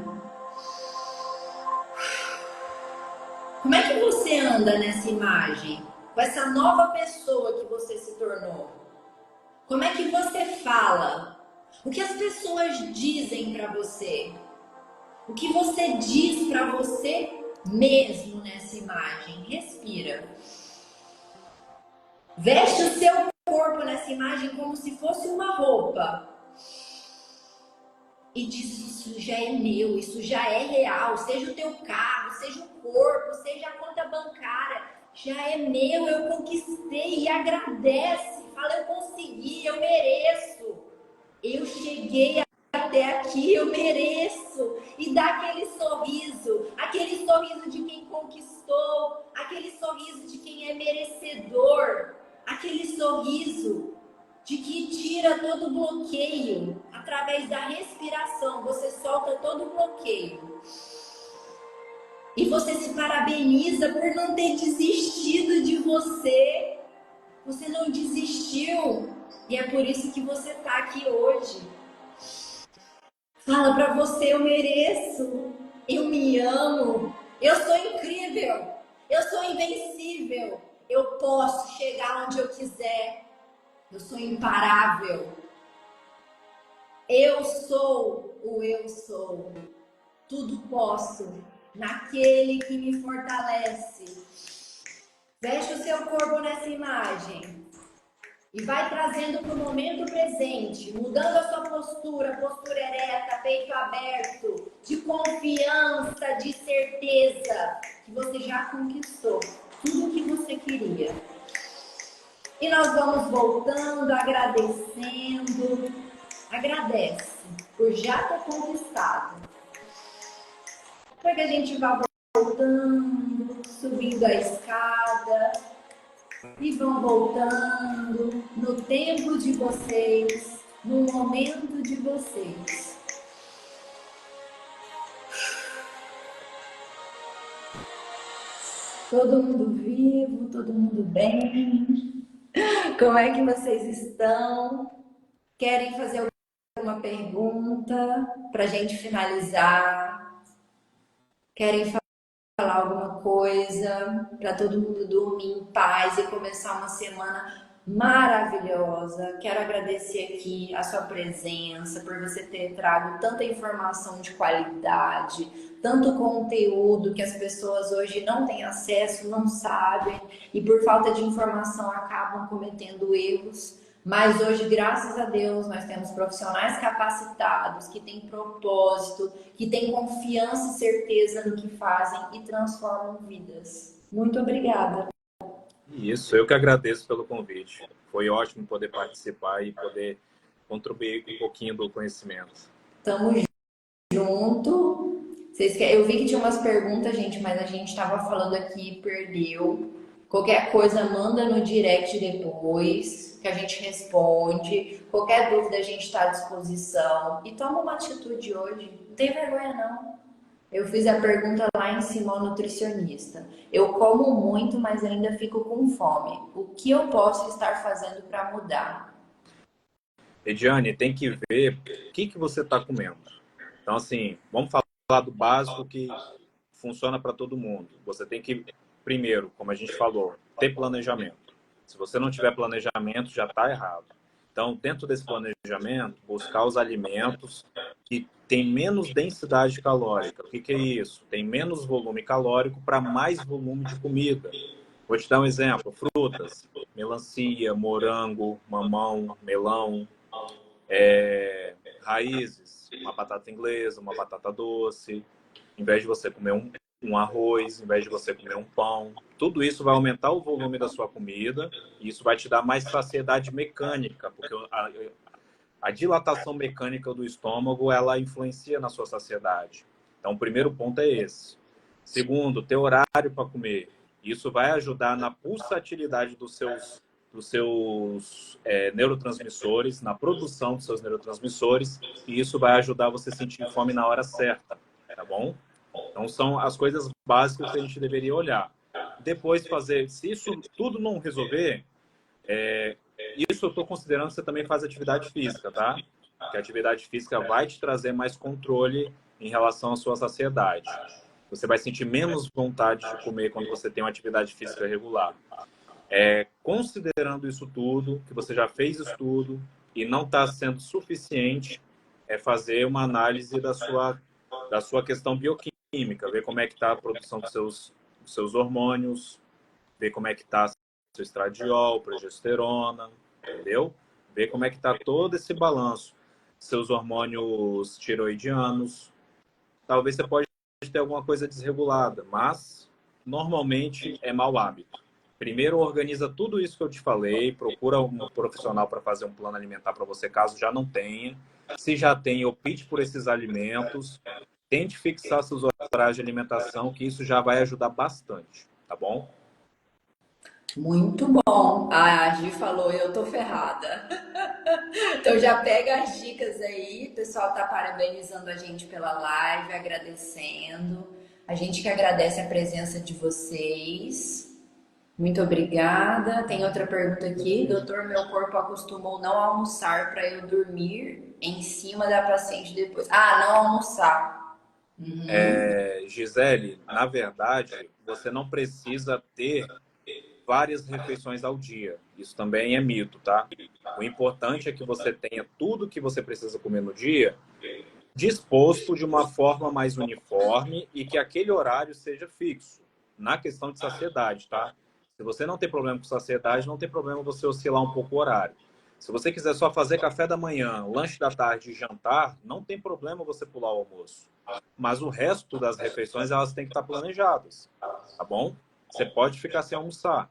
Como é que você anda nessa imagem? Com essa nova pessoa que você se tornou? Como é que você fala? O que as pessoas dizem para você? O que você diz para você mesmo nessa imagem? Respira. Veste o seu corpo nessa imagem como se fosse uma roupa. E diz: isso já é meu, isso já é real. Seja o teu carro, seja o corpo, seja a conta bancária. Já é meu, eu conquistei. E agradece. Fala: eu consegui, eu mereço. Eu cheguei até aqui, eu mereço. E dá aquele sorriso de quem conquistou, aquele sorriso de quem é merecedor, aquele sorriso de que tira todo bloqueio. Através da respiração, você solta todo o bloqueio. E você se parabeniza por não ter desistido de você. Você não desistiu. E é por isso que você está aqui hoje. Fala para você: eu mereço, eu me amo, eu sou incrível, eu sou invencível, eu posso chegar onde eu quiser, eu sou imparável, eu sou o eu sou, tudo posso naquele que me fortalece. Veste o seu corpo nessa imagem. E vai trazendo para o momento presente, mudando a sua postura ereta, peito aberto, de confiança, de certeza que você já conquistou tudo o que você queria. E nós vamos voltando, agradecendo. Agradece por já ter conquistado. Porque a gente vai voltando, subindo a escada. E vão voltando no tempo de vocês, no momento de vocês. Todo mundo vivo, todo mundo bem. Como é que vocês estão? Querem fazer alguma pergunta para a gente finalizar? Querem falar alguma coisa para todo mundo dormir em paz e começar uma semana maravilhosa? Quero agradecer aqui a sua presença, por você ter trago tanta informação de qualidade, tanto conteúdo que as pessoas hoje não têm acesso, não sabem, e por falta de informação acabam cometendo erros. Mas hoje, graças a Deus, nós temos profissionais capacitados, que têm propósito, que têm confiança e certeza no que fazem e transformam vidas. Muito obrigada. Isso, eu que agradeço pelo convite. Foi ótimo poder participar e poder contribuir com um pouquinho do conhecimento. Tamo junto. Eu vi que tinha umas perguntas, gente, mas a gente estava falando aqui e perdeu. Qualquer coisa, manda no direct depois, que a gente responde. Qualquer dúvida, a gente está à disposição. E toma uma atitude hoje. Não tem vergonha, não. Eu fiz a pergunta lá em cima ao nutricionista. Eu como muito, mas ainda fico com fome. O que eu posso estar fazendo para mudar? Ediane, tem que ver o que você está comendo. Então, assim, vamos falar do básico que funciona para todo mundo. Você tem que, primeiro, como a gente falou, ter planejamento. Se você não tiver planejamento, já está errado. Então, dentro desse planejamento, buscar os alimentos que têm menos densidade calórica. O que é isso? Tem menos volume calórico para mais volume de comida. Vou te dar um exemplo. Frutas, melancia, morango, mamão, melão, raízes, uma batata inglesa, uma batata doce. Em vez de você comer um arroz, em vez de você comer um pão. Tudo isso vai aumentar o volume da sua comida e isso vai te dar mais saciedade mecânica, porque A dilatação mecânica do estômago, ela influencia na sua saciedade. Então, o primeiro ponto é esse. Segundo, ter horário para comer. Isso vai ajudar na pulsatilidade dos seus neurotransmissores, na produção dos seus neurotransmissores, e isso vai ajudar você a sentir fome na hora certa, tá bom? Então, são as coisas básicas que a gente deveria olhar. Depois fazer, se isso tudo não resolver, isso eu estou considerando que você também faz atividade física, tá? Que a atividade física vai te trazer mais controle em relação à sua saciedade. Você vai sentir menos vontade de comer quando você tem uma atividade física regular. Considerando isso tudo, que você já fez isso tudo e não está sendo suficiente, é fazer uma análise da sua questão bioquímica, ver como é que está a produção dos seus hormônios, ver como é que está seu estradiol, progesterona, entendeu? Ver como é que está todo esse balanço. Seus hormônios tiroidianos. Talvez você pode ter alguma coisa desregulada, mas normalmente é mau hábito. Primeiro, organiza tudo isso que eu te falei, procura um profissional para fazer um plano alimentar para você, caso já não tenha. Se já tem, opte por esses alimentos. Tente fixar seus horários de alimentação, que isso já vai ajudar bastante, tá bom? Muito bom. A Gi falou, eu tô ferrada. Então já pega as dicas aí. O pessoal tá parabenizando a gente pela live, agradecendo. A gente que agradece a presença de vocês. Muito obrigada. Tem outra pergunta aqui. Doutor, meu corpo acostumou não almoçar para eu dormir em cima da paciente depois. Ah, não almoçar. Gisele, na verdade, você não precisa ter várias refeições ao dia. Isso também é mito, tá? O importante é que você tenha tudo que você precisa comer no dia disposto de uma forma mais uniforme e que aquele horário seja fixo. Na questão de saciedade, tá? Se você não tem problema com saciedade, não tem problema você oscilar um pouco o horário. Se você quiser só fazer café da manhã, lanche da tarde e jantar, não tem problema você pular o almoço. Mas o resto das refeições, elas têm que estar planejadas, tá bom? Você pode ficar sem almoçar.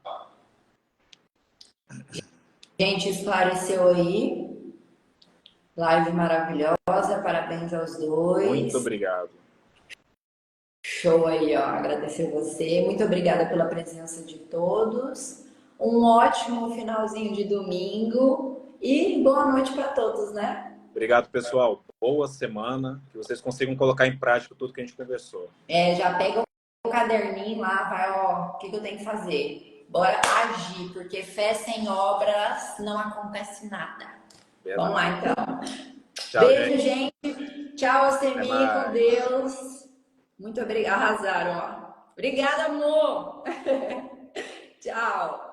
Gente, esclareceu aí. Live maravilhosa. Parabéns aos Muito dois. obrigado. Show aí, ó. Agradecer você. Muito obrigada pela presença de todos. Um ótimo finalzinho de domingo e boa noite para todos, né? Obrigado, pessoal. Boa semana. Que vocês consigam colocar em prática tudo que a gente conversou. Já pega o caderninho lá, vai, ó, o que eu tenho que fazer? Bora agir, porque fé sem obras não acontece nada. Verdade. Vamos lá, então. Tchau, Beijo, gente. gente. Tchau, Astemi, com mais. Deus. Muito obrigada. Arrasaram, ó. Obrigada, amor. Tchau.